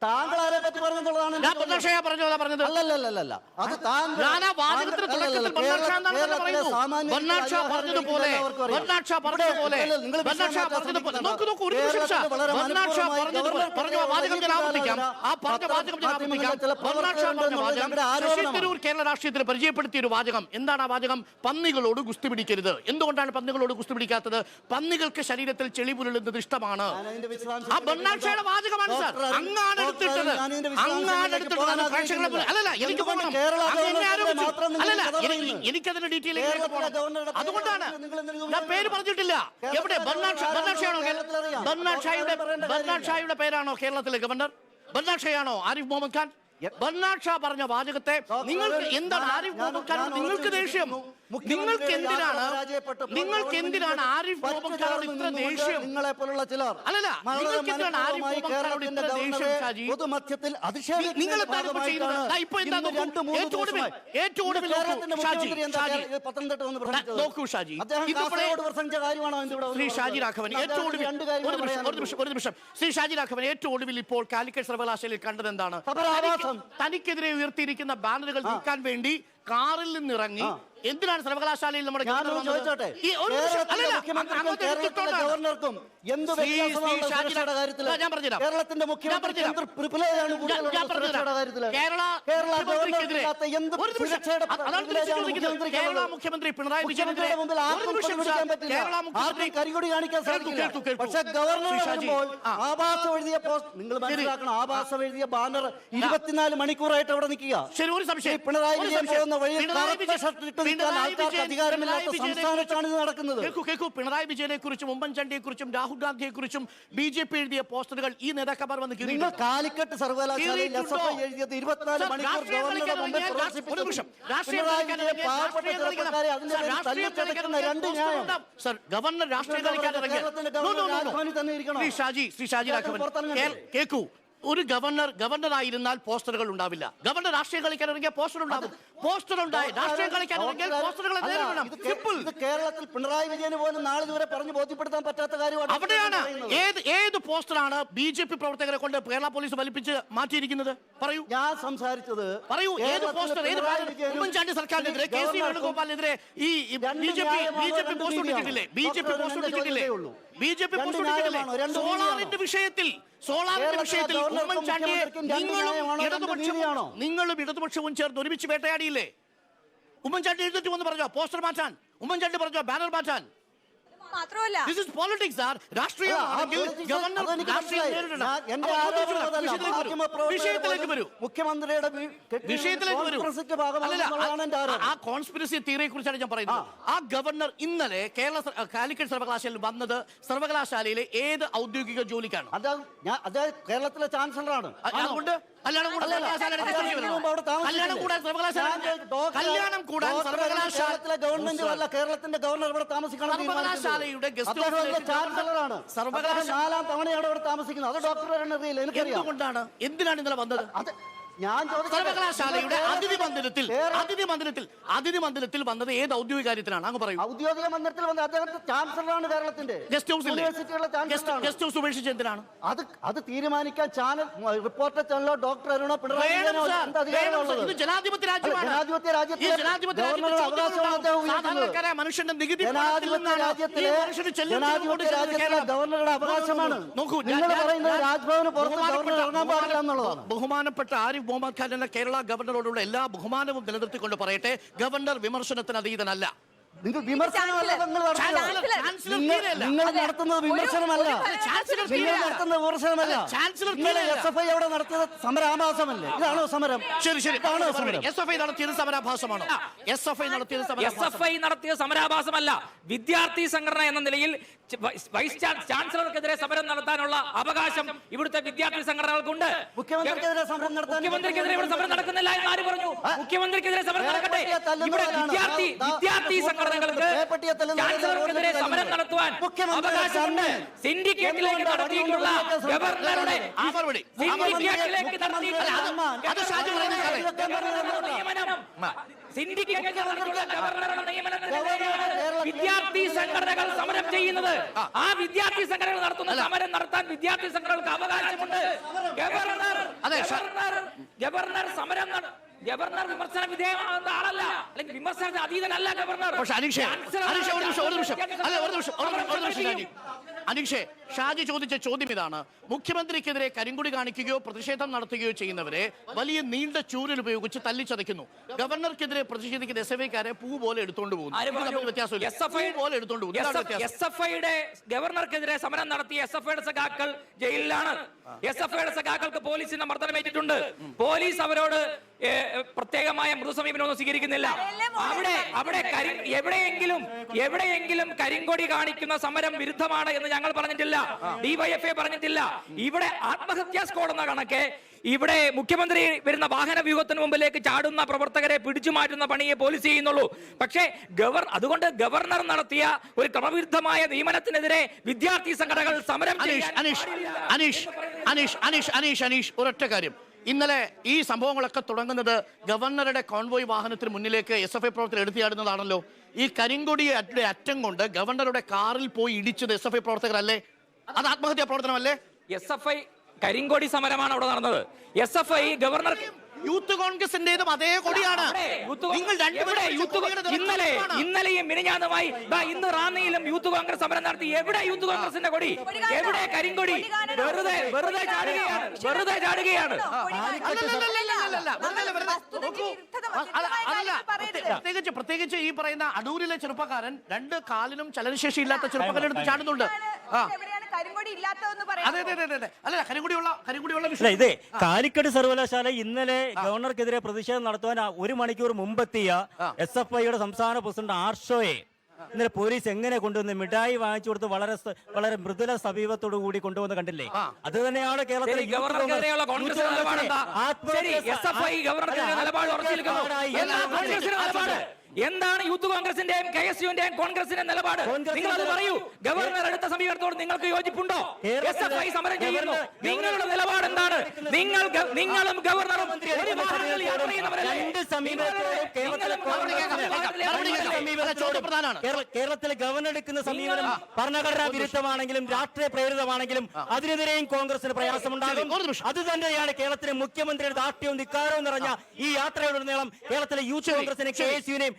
താങ്കൾ ആരെ പറ്റി പറഞ്ഞതുള്ളതാണ്?
കേരള രാഷ്ട്രീയത്തിൽ പരിചയപ്പെടുത്തിയ ഒരു വാചകം എന്താണ്? ആ വാചകം പന്നികളോട് ഗുസ്തി പിടിക്കരുത്. എന്തുകൊണ്ടാണ് പന്നികളോട് ഗുസ്തി പിടിക്കാത്തത്? പന്നികൾക്ക് ശരീരത്തിൽ ചെളി പുരളുന്നത് ഇഷ്ടമാണ്. ആ ബർണാഡ് ഷായുടെ വാചകമാണ് സാർ. അങ്ങാണ് എനിക്കതിന്റെ ഡീറ്റെയിൽ അതുകൊണ്ടാണ് ഞാൻ പേര് പറഞ്ഞിട്ടില്ല. എവിടെ? ബർണാഡ് ഷായുടെ പേരാണോ കേരളത്തിലെ ഗവർണർ? ബർണാഡ് ഷായാണോ ആരിഫ് മുഹമ്മദ് ഖാൻ? ബർണാഡ് ഷാ പറഞ്ഞ വാചകത്തെ നിങ്ങൾക്ക് എന്താണ്? ആരിഫ് മുഹമ്മദ് ഖാൻ നിങ്ങൾക്ക് ദേഷ്യം? നിങ്ങൾക്ക് എന്തിനാണ് ആരിഫ് മുഹമ്മദ് ഖാനോട് ഇത്ര ദേഷ്യം?
നിങ്ങളെ പോലുള്ള ചിലർ
അല്ലല്ല, നിങ്ങൾക്ക് എന്തിനാണ് ആരിഫ് മുഹമ്മദ് ഖാനോട് ഇത്ര ദേഷ്യം ഷാജി?
പൊതുമധ്യത്തിൽ
നിങ്ങൾ എന്താണ് ഇപ്പോൾ ചെയ്യുന്നത്? ദാ ഇപ്പോൾ എന്താ നോക്കൂ, ഏറ്റവും ഒടുവിൽ നോക്കൂ ഷാജി,
പത്തനംതിട്ട വന്ന്
നോക്കൂ ഷാജി, ശ്രീ ഷാജി രാഘവൻ ഏറ്റവും ഒടുവിൽ ഒരു നിമിഷം ശ്രീ ഷാജി രാഘവൻ ഏറ്റവും ഒടുവിൽ ഇപ്പോൾ കാലിക്കറ്റ് സർവകലാശാലയിൽ കണ്ടത് എന്താണ്? തനിക്കെതിരെ ഉയർത്തിയിരിക്കുന്ന ബാനറുകൾ നീക്കാൻ വേണ്ടി കാറിൽ നിന്നിറങ്ങി എന്തിനാണ് സർവകലാശാലയിൽ നമ്മുടെ കേരള മുഖ്യമന്ത്രി പിണറായി വിജയനെതിരെ
പക്ഷേ ഗവർണർ ആഭാസം എഴുതിയ പോസ്റ്റ് നിങ്ങൾ മനസ്സിലാക്കണം. ആഭാസം എഴുതിയ ബാനർ 24 മണിക്കൂറായിട്ട് അവിടെ നിൽക്കുക.
ശരി, ഒരു സംശയം,
പിണറായി വിജയൻ പോകുന്ന വഴി അധികാരമില്ലാത്ത സംസ്ഥാനത്താണ് ഇത് നടക്കുന്നത്.
പിണറായി വിജയനെ കുറിച്ചും ഉമ്മൻചാണ്ടിയെ കുറിച്ചും രാഹുൽ ഗാന്ധിയെ കുറിച്ചും BJP എഴുതിയ പോസ്റ്ററുകൾ ഈ നേതാക്കന്മാർ വന്ന്
നിങ്ങൾ കാലിക്കറ്റ് സർവകലാശാലയിൽ എഴുതിയത് 24 മണിക്കൂർ ഗവർണറുടെ മുമ്പിൽ പ്രദർശിപ്പിച്ചു. പാവപ്പെട്ട ചെറുപ്പക്കാരെ അതിന്റെ തല്ലിച്ചതയ്ക്കുന്ന രണ്ട് ന്യായം
ഗവർണർ രാഷ്ട്രീയം കളിക്കാൻ ശ്രീ ഷാജി രാഘവൻ കേൾക്കൂ. ഒരു ഗവർണറായിരുന്നാൽ പോസ്റ്ററുകൾ ഉണ്ടാവില്ല. ഗവർണർ രാഷ്ട്രീയം കളിക്കാൻ ഇറങ്ങിയ പോസ്റ്റർ ഉണ്ടാവും. പോസ്റ്റർ ഉണ്ടായി രാഷ്ട്രീയം കളിക്കാൻ ഇറങ്ങിയാൽ പോസ്റ്ററുകൾ നേരിടണം.
കേരളത്തിൽ പിണറായി വിജയന് പോലും നാളെ ഇതുവരെ പറഞ്ഞു ബോധ്യപ്പെടുത്താൻ പറ്റാത്ത കാര്യമാണ്.
അവിടെയാണ് ഏത് പോസ്റ്ററാണ് BJP പ്രവർത്തകരെ കൊണ്ട് കേരള പോലീസ് വലിപ്പിച്ച് മാറ്റിയിരിക്കുന്നത്? പറയൂ.
ഞാൻ സംസാരിച്ചത്
പറയൂ, ഏത് പോസ്റ്റർ? ഉമ്മൻചാണ്ടി സർക്കാരിനെതിരെ, KC വേണുഗോപാലിനെതിരെ ഈ BJP പോസ്റ്റ് ഇട്ടിട്ടില്ലേ? BJP പോസ്റ്റ് ഇട്ടിട്ടില്ലേ? സോളാറിന്റെ വിഷയത്തിൽ ഉമ്മൻചാണ്ടിയെ നിങ്ങളും ഇടതുപക്ഷവും ചേർന്ന് ഒരുമിച്ച് വേട്ടയാടിയില്ലേ? ഉമ്മൻചാണ്ടി എഴുതിട്ട് വന്ന് പറഞ്ഞോ പോസ്റ്റർ മാറ്റാൻ? ഉമ്മൻചാണ്ടി പറഞ്ഞോ ബാനർ മാറ്റാൻ?
മാത്രമല്ല
This is politics, sir.
മുഖ്യമന്ത്രിയുടെ
ആ കോൺസ്പിറസി തിയറിയെ കുറിച്ചാണ് ഞാൻ പറയുന്നത്. ആ ഗവർണർ ഇന്നലെ കാലിക്കറ്റ് സർവകലാശാലയിൽ വന്നത് സർവകലാശാലയിലെ ഏത് ഔദ്യോഗിക ജോലിക്കാണ്?
കേരളത്തിലെ ചാൻസലറാണ്.
കല്യാണം കൂടാൻ സർവകലാശാല
ഗവൺമെന്റ് അല്ല, കേരളത്തിന്റെ ഗവർണർ ഇവിടെ താമസിക്കണം.
സർവകലാശാലയുടെ
ചാൻസലറാണ്. സർവകലാശാല തവണയാണ് ഇവിടെ താമസിക്കുന്നത്. അത് ഡോക്ടർ അറിയില്ല, എനിക്കറിയാം.
എന്തിനാണ് ഇന്നലെ വന്നത്? സർവകലാശാലയുടെ അതിഥി മന്ദിരത്തിൽ വന്നത് ഏത് ഔദ്യോഗിക കാര്യത്തിലാണ്? അങ്ങ് പറയൂ.
ഔദ്യോഗിക മന്ദിരത്തിൽ വന്നത് അദ്ദേഹത്തെ ചാൻസലറാണ് കേരളത്തിന്റെ.
ഗസ്റ്റ് ഹൗസ് ഉപേക്ഷിച്ച് എന്തിനാണ്?
അത് തീരുമാനിക്കാൻ ചാനൽ റിപ്പോർട്ടർ ചാനലോ ഡോക്ടർ അരുണോ പിണറായി
ജനാധിപത്യ രാജ്യമാണ്. മനുഷ്യന്റെ നികുതി
ഗവർണറുടെ അവകാശമാണ്.
നോക്കൂ,
രാജ്ഭവന് പുറത്ത് ഗവർണർ ഇറങ്ങാൻ പാടില്ല എന്നുള്ളതാണ്.
ബഹുമാനപ്പെട്ട ആരിഫ് മുഹമ്മദ് ഖാൻ എന്ന കേരള ഗവർണറോടുള്ള എല്ലാ ബഹുമാനവും നിലനിർത്തിക്കൊണ്ട് പറയട്ടെ, ഗവർണർ വിമർശനത്തിന് അതീതനല്ല.
നിങ്ങൾ വിമർശനമല്ല, നിങ്ങൾ നടത്തുന്നത് വിമർശനമല്ല. SFI അവിടെ നടത്തിയത് സമരാഭാസമല്ലേ? ഇതാണോ സമരം?
ശരി, SFI നടത്തിയത് സമരാഭാസമാണോ? SFI
നടത്തിയത് സമരാഭാസമല്ല. വിദ്യാർത്ഥി സംഘടന എന്ന നിലയിൽ വൈസ് ചാൻസലർക്കെതിരെ സമരം നടത്താനുള്ള അവകാശം ഇവിടുത്തെ വിദ്യാർത്ഥി സംഘടനകൾക്കുണ്ട്.
മുഖ്യമന്ത്രിക്കെതിരെ സമരം
നടക്കുന്നില്ല എന്ന് ആര് പറഞ്ഞു? മുഖ്യമന്ത്രിക്കെതിരെ സമരം നടക്കട്ടെ. ഇവിടെ വിദ്യാർത്ഥി സംഘടനകൾക്ക് ചാൻസലർക്കെതിരെ സമരം നടത്തുവാൻ അവകാശമുണ്ട്. സിൻഡിക്കേറ്റിലേക്ക് നടത്തിയിട്ടുള്ള ഗവർണറുടെ വിദ്യാർത്ഥി സംഘടനകൾ സമരം ചെയ്യുന്നത്, ആ വിദ്യാർത്ഥി സംഘടനകൾ നടത്തുന്ന സമരം നടത്താൻ വിദ്യാർത്ഥി സംഘടനകൾക്ക് അവകാശമുണ്ട്. ഗവർണർ സമരം ഗവർണർ വിമർശന വിധേയമാകുന്ന ആളല്ല, അല്ലെങ്കിൽ വിമർശനത്തിന് അതീതനല്ല ഗവർണർ.
അനീഷേ, ഷാജി ചോദിച്ച ചോദ്യം ഇതാണ്: മുഖ്യമന്ത്രിക്കെതിരെ കരിങ്കൊടി കാണിക്കുകയോ പ്രതിഷേധം നടത്തുകയോ ചെയ്യുന്നവരെ വലിയ നീണ്ട ചൂരൽ ഉപയോഗിച്ച് തല്ലിച്ചതയ്ക്കുന്നു. ഗവർണർക്കെതിരെ പ്രതിഷേധിക്കുന്ന SFIക്കാരെ പൂ പോലെ എടുത്തോണ്ട് പോകുന്നു.
SFIയുടെ ഗവർണർക്കെതിരെ സമരം നടത്തിയ SFIയുടെ സഖാക്കൾ ജയിലിലാണ്. SFIയുടെ സഖാക്കൾക്ക് പോലീസിന്റെ മർദ്ദനമേറ്റിട്ടുണ്ട്. പോലീസ് അവരോട് പ്രത്യേകമായ മൃദുസമീപനമൊന്നും സ്വീകരിക്കുന്നില്ല. അവിടെ എവിടെയെങ്കിലും കരിങ്കൊടി കാണിക്കുന്ന സമരം വിരുദ്ധമാണ് എന്ന് ഞങ്ങൾ പറഞ്ഞിട്ടില്ല, DYFI പറഞ്ഞിട്ടില്ല. ഇവിടെ ആത്മഹത്യാ സ്ക്വാഡ് എന്ന കണക്ക് ഇവിടെ മുഖ്യമന്ത്രി വരുന്ന വാഹന വ്യൂഹത്തിന് മുമ്പിലേക്ക് ചാടുന്ന പ്രവർത്തകരെ പിടിച്ചു മാറ്റുന്ന പണിയെ പോലീസ് ചെയ്യുന്നുള്ളൂ. പക്ഷേ അതുകൊണ്ട് ഗവർണർ നടത്തിയ ഒരു ക്രമവിരുദ്ധമായ നിയമനത്തിനെതിരെ വിദ്യാർത്ഥി സംഘടനകൾ സമരം
അനീഷ് ഒരൊറ്റ കാര്യം. ഇന്നലെ ഈ സംഭവങ്ങളൊക്കെ തുടങ്ങുന്നത് ഗവർണറുടെ കോൺവോയ് വാഹനത്തിന് മുന്നിലേക്ക് SFI പ്രവർത്തകർ എടുത്തിയാടുന്നതാണല്ലോ. ഈ കരിങ്കൊടിയുടെ അറ്റം കൊണ്ട് ഗവർണറുടെ കാറിൽ പോയി ഇടിച്ചത് SFI പ്രവർത്തകരല്ലേ? അത് ആത്മഹത്യാ പ്രവർത്തനമല്ലേ?
SFI കരിങ്കൊടി സമരമാണ് അവിടെ നടന്നത്. SFI ഗവർണർ
യൂത്ത് കോൺഗ്രസിന്റേതും അതേ കൊടിയാണ്. നിങ്ങൾ
ഇന്നലെയും മിനിഞ്ഞാന്നുമായി ഇന്ന് റാന്നിയിലും യൂത്ത് കോൺഗ്രസ് സമരം നടത്തി. എവിടെ യൂത്ത് കോൺഗ്രസിന്റെ കൊടി? എവിടെ കരിങ്കൊടി? വെറുതെ ചാടുകയാണ്.
പ്രത്യേകിച്ച് ഈ പറയുന്ന അടൂരിലെ ചെറുപ്പക്കാരൻ 2 കാലിനും ചലനശേഷി ഇല്ലാത്ത ചെറുപ്പക്കാരൻ എടുത്ത് ചാടുന്നുണ്ട്.
ഇതേ കാലിക്കറ്റ് സർവകലാശാല ഇന്നലെ ഗവർണർക്കെതിരെ പ്രതിഷേധം നടത്തുവാൻ 1 മണിക്കൂർ മുമ്പെത്തിയ SFIയുടെ സംസ്ഥാന പ്രസിഡന്റ് ആർഷോയെ ഇന്നലെ പോലീസ് എങ്ങനെ കൊണ്ടുവന്ന് മിഠായി വാങ്ങിച്ചു കൊടുത്ത് വളരെ മൃദുല സമീപത്തോടു കൂടി കൊണ്ടുവന്ന് കണ്ടില്ലേ? അത് തന്നെയാണ് കേരളത്തിലെ
എന്താണ് യൂത്ത് കോൺഗ്രസിന്റെയും KSUവിന്റെയും കോൺഗ്രസിന്റെ നിലപാട്? നിങ്ങൾ അത് പറയൂ. ഗവർണർ എടുത്ത സമീപനത്തോട് നിങ്ങൾക്ക് യോജിപ്പുണ്ടോ? SFI സമരം ചെയ്യുന്നു. നിങ്ങളുടെ നിലപാട് എന്താണ്? നിങ്ങളും ഗവർണറും
കേരളത്തിലെ ഗവർണർ എടുക്കുന്ന സമീപനം ഭരണഘടനാ വിരുദ്ധമാണെങ്കിലും രാഷ്ട്രീയ പ്രേരിതമാണെങ്കിലും അതിനെതിരെയും കോൺഗ്രസിന് പ്രയാസമുണ്ടാകും. അത് തന്നെയാണ് കേരളത്തിലെ മുഖ്യമന്ത്രിയുടെ ദാർഢ്യവും ധിക്കാരവും നിറഞ്ഞ ഈ യാത്രയുടനീളം കേരളത്തിലെ യൂത്ത് കോൺഗ്രസിനെ KSUവിനെയും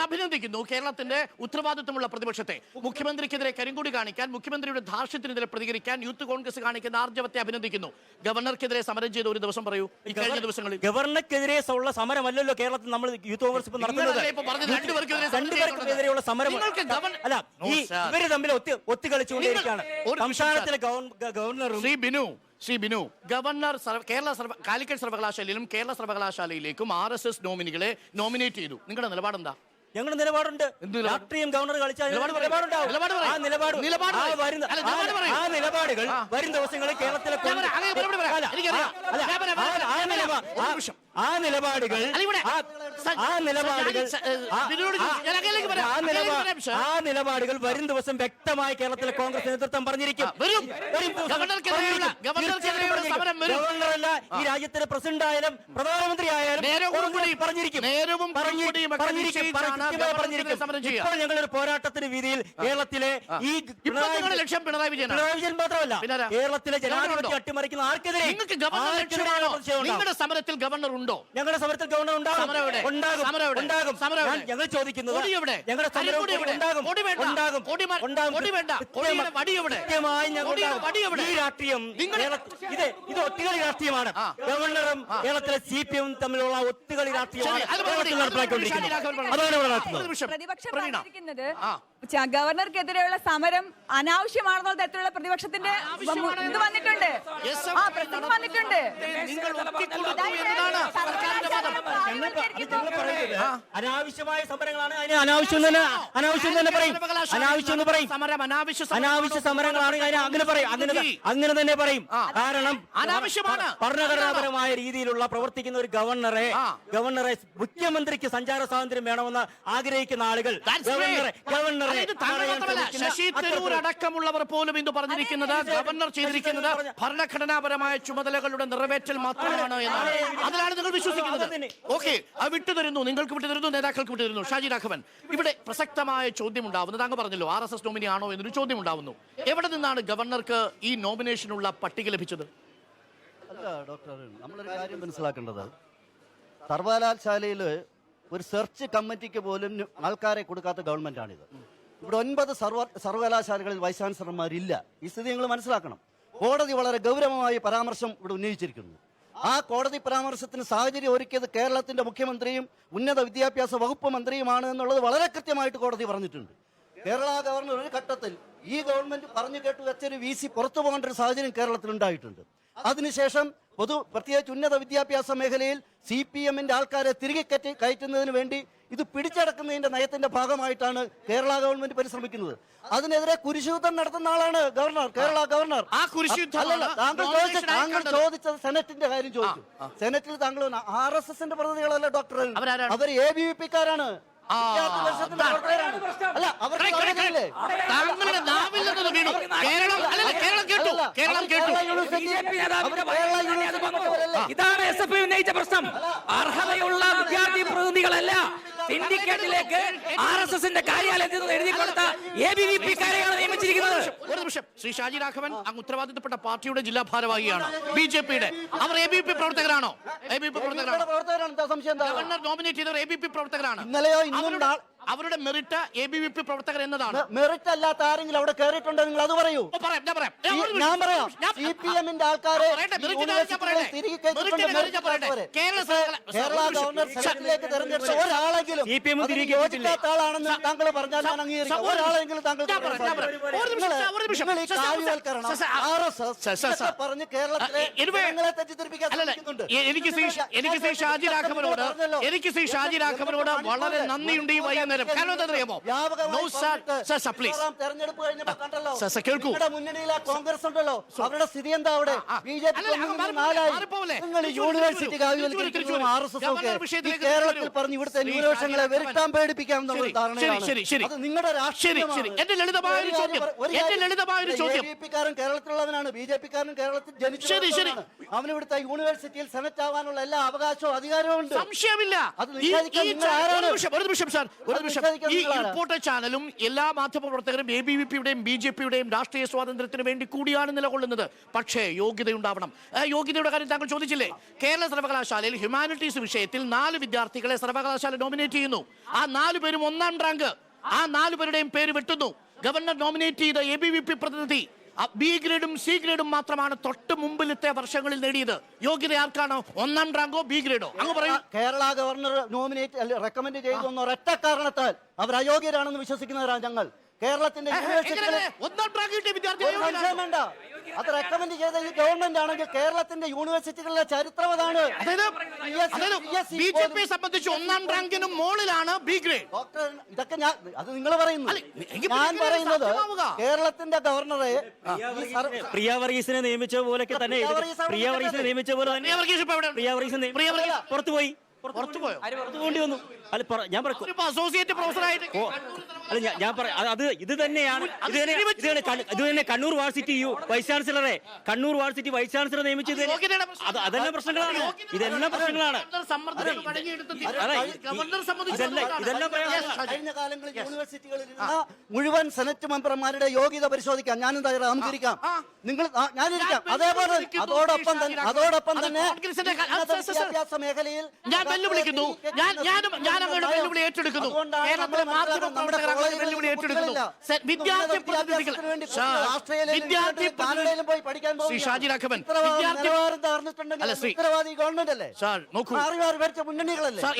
അഭിനന്ദിക്കുന്നു. കേരളത്തിന്റെ ഉത്തരവാദിത്വമുള്ള പ്രതിപക്ഷത്തെ മുഖ്യമന്ത്രിക്കെതിരെ കരിങ്കൊടി കാണിക്കാൻ, മുഖ്യമന്ത്രിയുടെ ധാർഷ്ട്യത്തിനെതിരെ പ്രതികരിക്കാൻ യൂത്ത് കോൺഗ്രസ് കാണിക്കുന്ന ആർജവത്തെ അഭിനന്ദിക്കുന്നു. ഗവർണർക്കെതിരെ സമരം ചെയ്ത ഒരു ദിവസം പറയൂ. ഈ കഴിഞ്ഞ ദിവസങ്ങളിൽ
ഗവർണർക്കെതിരെ ഉള്ള സമരമല്ലല്ലോ കേരളത്തിൽ നമ്മൾ യൂത്ത് കോൺഗ്രസ് ഇപ്പൊ നടത്തുന്നത്. രണ്ടുപേർക്കെതിരെയുള്ള സമരം അല്ല, ഈ ഇവര് തമ്മിൽ ഒത്തുകളിച്ചുകൊണ്ടിരിക്കുകയാണ്. സംസ്ഥാനത്തിലെ ഗവർണറും
ശ്രീ ബിനു, ഗവർണർ കാലിക്കറ്റ് സർവകലാശാലയിലും കേരള സർവകലാശാലയിലേക്കും RSS നോമിനികളെ നോമിനേറ്റ് ചെയ്തു. നിങ്ങളുടെ നിലപാടെന്താ?
ഞങ്ങളുടെ നിലപാടുണ്ട്. രാഷ്ട്രീയം ഗവർണർ കളിച്ചാൽ നിലപാടുകൾ വരും ദിവസങ്ങളിൽ കേരളത്തിലെ നിലപാടുകൾ വരും ദിവസം വ്യക്തമായി കേരളത്തിലെ കോൺഗ്രസ് നേതൃത്വം പറഞ്ഞിരിക്കും. ഗവർണറല്ല, ഈ രാജ്യത്തിന്റെ പ്രസിഡന്റ് ആയാലും പ്രധാനമന്ത്രി ആയാലും പറഞ്ഞിരിക്കും. ഇപ്പോൾ ഞങ്ങളൊരു പോരാട്ടത്തിന് വീതിയിൽ കേരളത്തിലെ ഈ
പിണറായി
വിജയൻ മാത്രമല്ല കേരളത്തിലെ ജനാധിപത്യം അട്ടിമറിക്കുന്ന ആർക്കെതിരെ
നിങ്ങളുടെ സമരത്തിൽ ഗവർണർ ഉണ്ടോ?
ഞങ്ങളുടെ സമരത്തിൽ ഗവർണർ ഉണ്ടാകും. ഞങ്ങൾ ചോദിക്കുന്നത് ഞങ്ങളുടെ ഈ രാഷ്ട്രീയം ഇത് ഒത്തുകളി രാഷ്ട്രീയമാണ്. ഗവർണറും കേരളത്തിലെ CPM തമ്മിലുള്ള ഒത്തുകളി രാഷ്ട്രീയമാണ് നടപ്പിലാക്കിക്കൊണ്ടിരിക്കുന്നത്. അതാണ് ഇവിടെ നടക്കുന്നത്.
പ്രതിപക്ഷം പറഞ്ഞിരിക്കുന്നത് ഗവർണർക്കെതിരെയുള്ള സമരം അനാവശ്യമാണെന്നുള്ള തരത്തിലുള്ള പ്രതിപക്ഷത്തിന്റെ ഇത് വന്നിട്ടുണ്ട്.
അനാവശ്യമായ സമരങ്ങളാണ്. അതിന് അനാവശ്യം തന്നെ പറയും. അനാവശ്യ സമരങ്ങളാണ് അങ്ങനെ തന്നെ പറയും. കാരണം ഭരണഘടനാപരമായ രീതിയിലുള്ള പ്രവർത്തിക്കുന്ന ഒരു ഗവർണറെ മുഖ്യമന്ത്രിക്ക് സഞ്ചാര സ്വാതന്ത്ര്യം വേണമെന്ന് ആഗ്രഹിക്കുന്ന ആളുകൾ
ശശി തരൂർ അടക്കമുള്ളവർ പോലും ഇന്ന് പറഞ്ഞിരിക്കുന്നത് ഗവർണർ ചെയ്തിരിക്കുന്നത് ഭരണഘടനാപരമായ ചുമതലകളുടെ നിറവേറ്റൽ മാത്രമാണ് എന്നാണ്. അതിലാണ് നിങ്ങൾ വിശ്വസിക്കുന്നത്. ഓക്കെ, അത് വിട്ടുതരുന്നു, നിങ്ങൾക്ക് വിട്ടുതരുന്നു, നേതാക്കൾക്ക് വിട്ടുതരുന്നു. ഷാജി രാഘവൻ, ഇവിടെ പ്രസക്തമായ ചോദ്യം ഉണ്ടാവുന്നത്, താങ്കൾ പറഞ്ഞല്ലോ RSS നോമിനി ആണോ എന്നൊരു ചോദ്യം ഉണ്ടാവുന്നു. എവിടെ നിന്നാണ് ഗവർണർക്ക് ഈ നോമിനേഷനുള്ള പട്ടിക ലഭിച്ചത്?
അല്ല ഡോക്ടർ, നമ്മളൊരു കാര്യം മനസ്സിലാക്കേണ്ടത്, സർവകലാശാലയിൽ ഒരു സെർച്ച് കമ്മിറ്റിക്ക് പോലും ആൾക്കാരെ കൊടുക്കാത്ത ഗവൺമെന്റാണിത്. ഇവിടെ 9 സർവകലാശാലകളിൽ വൈസ് ചാൻസലർമാരില്ല. ഈ സ്ഥിതി നിങ്ങൾ മനസ്സിലാക്കണം. കോടതി വളരെ ഗൗരവമായി പരാമർശം ഇവിടെ ഉന്നയിച്ചിരിക്കുന്നു. ആ കോടതി പരാമർശത്തിന് സാഹചര്യം ഒരുക്കിയത് കേരളത്തിന്റെ മുഖ്യമന്ത്രിയും ഉന്നത വിദ്യാഭ്യാസ വകുപ്പ് മന്ത്രിയുമാണ് എന്നുള്ളത് വളരെ കൃത്യമായിട്ട് കോടതി പറഞ്ഞിട്ടുണ്ട്. കേരള ഗവർണർ ഒരു ഘട്ടത്തിൽ ഈ ഗവൺമെന്റ് പറഞ്ഞു കേട്ടു വെച്ചൊരു VC പുറത്തു പോകേണ്ട ഒരു സാഹചര്യം കേരളത്തിൽ ഉണ്ടായിട്ടുണ്ട്. അതിനുശേഷം പ്രത്യേകിച്ച് ഉന്നത വിദ്യാഭ്യാസ മേഖലയിൽ CPM-ന്റെ ആൾക്കാരെ തിരികെ കയറ്റുന്നതിന് വേണ്ടി ഇത് പിടിച്ചടക്കുന്നതിന്റെ നയത്തിന്റെ ഭാഗമായിട്ടാണ് കേരള ഗവൺമെന്റ് പരിശ്രമിക്കുന്നത്. അതിനെതിരെ കുരിശുയുദ്ധം നടത്തുന്ന ആളാണ് ഗവർണർ, കേരള ഗവർണർ.
ആ കുരിശുയുദ്ധമാണ്
അല്ലല്ല, താങ്കൾ ചോദിച്ചത് സെനറ്റിന്റെ കാര്യം ചോദിച്ചു. സെനറ്റിൽ താങ്കൾ RSSന്റെ പ്രതിനിധികളല്ല ഡോക്ടർ, അവർ ABVP-ക്കാരാണ്. അല്ല, അവർക്ക് അവധിയില്ലേ?
താങ്കളുടെ നാവിൽ നിന്ന് വീണു. കേരളം കേട്ടു, കേരളം കേട്ടു.
ഇതാണ് SFI ഉന്നയിച്ച പ്രശ്നം. അർഹതയുള്ള വിദ്യാർത്ഥി പ്രതിനിധികളല്ല സിൻഡിക്കേറ്റിലേക്ക് RSSന്റെ കാര്യാലയത്തിൽ നിന്ന് എഴുതി കൊടുത്ത ABVP-ക്കാരെയാണ് നിയമിച്ചിരിക്കുന്നത്.
ഒരു നിമിഷം, ശ്രീ ഷാജി രാഘവൻ അങ്ങ് ഉത്തരവാദിത്തപ്പെട്ട പാർട്ടിയുടെ ജില്ലാ ഭാരവാഹിയാണ്, BJP-യുടെ. അവർ ABVP പ്രവർത്തകരാണോ? ABVP പ്രവർത്തകരാണ്. ഗവർണർ നോമിനേറ്റ് ചെയ്തവർ ABVP പ്രവർത്തകരാണ്.
ഇന്നലെയോ ഇന്നും
അവരുടെ മെറിറ്റ് ABVP പ്രവർത്തകർ എന്നതാണ്.
മെറിറ്റ് അല്ലാത്ത ആരെങ്കിലും അവിടെ കയറിയിട്ടുണ്ടോ നിങ്ങൾ അത് പറയൂ. ഞാൻ പറയാം. CPM-ന്റെ ആൾക്കാരെ കേരള ഗവർണർ സെനറ്റിലേക്ക് തെരഞ്ഞെടുത്ത ഒരാളെങ്കിലും യോജിക്കാത്ത ആളാണെന്ന് താങ്കൾ പറഞ്ഞാൽ ഞാൻ അംഗീകരിക്കാം. ഒരാളെങ്കിലും താങ്കൾ പറഞ്ഞ് കേരളത്തിലെ ജനങ്ങളെ തെറ്റിദ്ധരിപ്പിക്കാൻ ശ്രമിക്കുന്നുണ്ട്.
എനിക്ക് ശ്രീ ഷാജി രാഘവനോട് വളരെ നന്ദിയുണ്ട് ഈ വൈകുന്നേരം. കാരണം എന്താണെന്നറിയാമോ?
തെരഞ്ഞെടുപ്പ് കഴിഞ്ഞപ്പോ കണ്ടല്ലോ
കേൾക്കൂ,
മുന്നണിയിലെ കോൺഗ്രസ് ഉണ്ടല്ലോ, അവരുടെ സ്ഥിതി എന്താ അവിടെ? BJP നിങ്ങൾ യൂണിവേഴ്സിറ്റി കേരളത്തിൽ പറഞ്ഞ് ഇവിടുത്തെ ന്യൂനപക്ഷങ്ങളെ വെറുക്കാൻ പേടിപ്പിക്കാം എന്നുള്ള ധാരണയാണ്. അത് നിങ്ങളുടെ രാഷ്ട്രീയമാണ്.
എന്റെ ലളിതമായൊരു ചോദ്യം.
ABVP-ക്കാരൻ കേരളത്തിലുള്ളവനാണ്, BJP-ക്കാരൻ കേരളത്തിൽ ജനിച്ചവനാണ്. അവന് ഇവിടുത്തെ യൂണിവേഴ്സിറ്റിയിൽ സെനറ്റ് ആവാനുള്ള എല്ലാ അവകാശവും അധികാരവും ഉണ്ട്.
സംശയമില്ല.
അത് നിഷേധിക്കാൻ നിങ്ങൾ ആരാണ്?
ഒരു നിമിഷം സാർ, ഈ റിപ്പോർട്ടർ ചാനലും എല്ലാ മാധ്യമപ്രവർത്തകരും ABVP-യുടെയും BJP-യുടെയും രാഷ്ട്രീയ സ്വാതന്ത്ര്യത്തിന് വേണ്ടി കൂടിയാണ് നിലകൊള്ളുന്നത്. പക്ഷേ യോഗ്യതയുണ്ടാവണം. യോഗ്യതയുടെ കാര്യം താങ്കൾ ചോദിച്ചില്ലേ? കേരള സർവകലാശാലയിൽ ഹ്യൂമാനിറ്റീസ് വിഷയത്തിൽ 4 വിദ്യാർത്ഥികളെ സർവകലാശാല നോമിനേറ്റ് ചെയ്യുന്നു. ആ 4 പേരും 1ാം റാങ്ക്. ആ 4 പേരുടെയും പേര് വെട്ടുന്നു. ഗവർണർ നോമിനേറ്റ് ചെയ്ത ABVP പ്രതിനിധി B ഗ്രേഡും C ഗ്രേഡും മാത്രമാണ് തൊട്ട് മുമ്പിലത്തെ വർഷങ്ങളിൽ നേടിയത്. യോഗ്യത ആർക്കാണോ? 1ാം റാങ്കോ B ഗ്രേഡോ? അങ്ങ് പറയൂ.
കേരള ഗവർണർ റെക്കമെൻഡ് ചെയ്തു എന്ന ഒരൊറ്റ കാരണത്താൽ അവർ അയോഗ്യരാണെന്ന് വിശ്വസിക്കുന്നവരാണ് ഞങ്ങൾ. കേരളത്തിന്റെ വേണ്ട, അത് റെക്കമെൻഡ് ചെയ്ത ഈ ഗവൺമെന്റ് ആണെങ്കിൽ കേരളത്തിന്റെ യൂണിവേഴ്സിറ്റികളിലെ ചരിത്രം അതാണ്.
BJP സംബന്ധിച്ച് 1ാം റാങ്കിനും മോളിലാണ് B ഗ്രേഡ്.
ഡോക്ടർ, ഇതൊക്കെ അത് നിങ്ങൾ പറയുന്നു. ഞാൻ പറയുന്നത് കേരളത്തിന്റെ ഗവർണറെ
പ്രിയ വർഗീസിനെ നിയമിച്ച പോലൊക്കെ തന്നെ പുറത്തുപോയി പുറത്തുപോകേണ്ടി വന്നു. അല്ല ഞാൻ
അസോസിയേറ്റ് പ്രൊഫസറായിട്ട്
ഞാൻ പറയാം, അത് ഇത് തന്നെയാണ്. ഇത് തന്നെ കണ്ണൂർ യൂണിവേഴ്സിറ്റി വൈസ് ചാൻസലറെ വൈസ് ചാൻസലർ നിയമിച്ചത് അതെല്ലാം പ്രശ്നങ്ങളാണ്. ഇതെല്ലാം പ്രശ്നങ്ങളാണ്.
കഴിഞ്ഞ കാലങ്ങളിൽ യൂണിവേഴ്സിറ്റികളിൽ മുഴുവൻ സെനറ്റ് മെമ്പർമാരുടെ യോഗ്യത പരിശോധിക്കാം. ഞാനെന്താ അഹങ്കരിക്കാം, നിങ്ങൾ ഞാനിരിക്കാം. അതോടൊപ്പം തന്നെ വിദ്യാഭ്യാസ മേഖലയിൽ
ഞാൻ വെല്ലുവിളിക്കുന്നു. ഞാൻ അങ്ങോട്ട് വെല്ലുവിളി ഏറ്റെടുക്കുന്നു. കേരളത്തിലെ മാധ്യമപ്രവർത്തകർ അങ്ങോട്ട് വെല്ലുവിളി ഏറ്റെടുക്കുന്നു. വിദ്യാർത്ഥി പ്രതിനിധികൾ ശ്രീ ഷാജി രാഘവൻ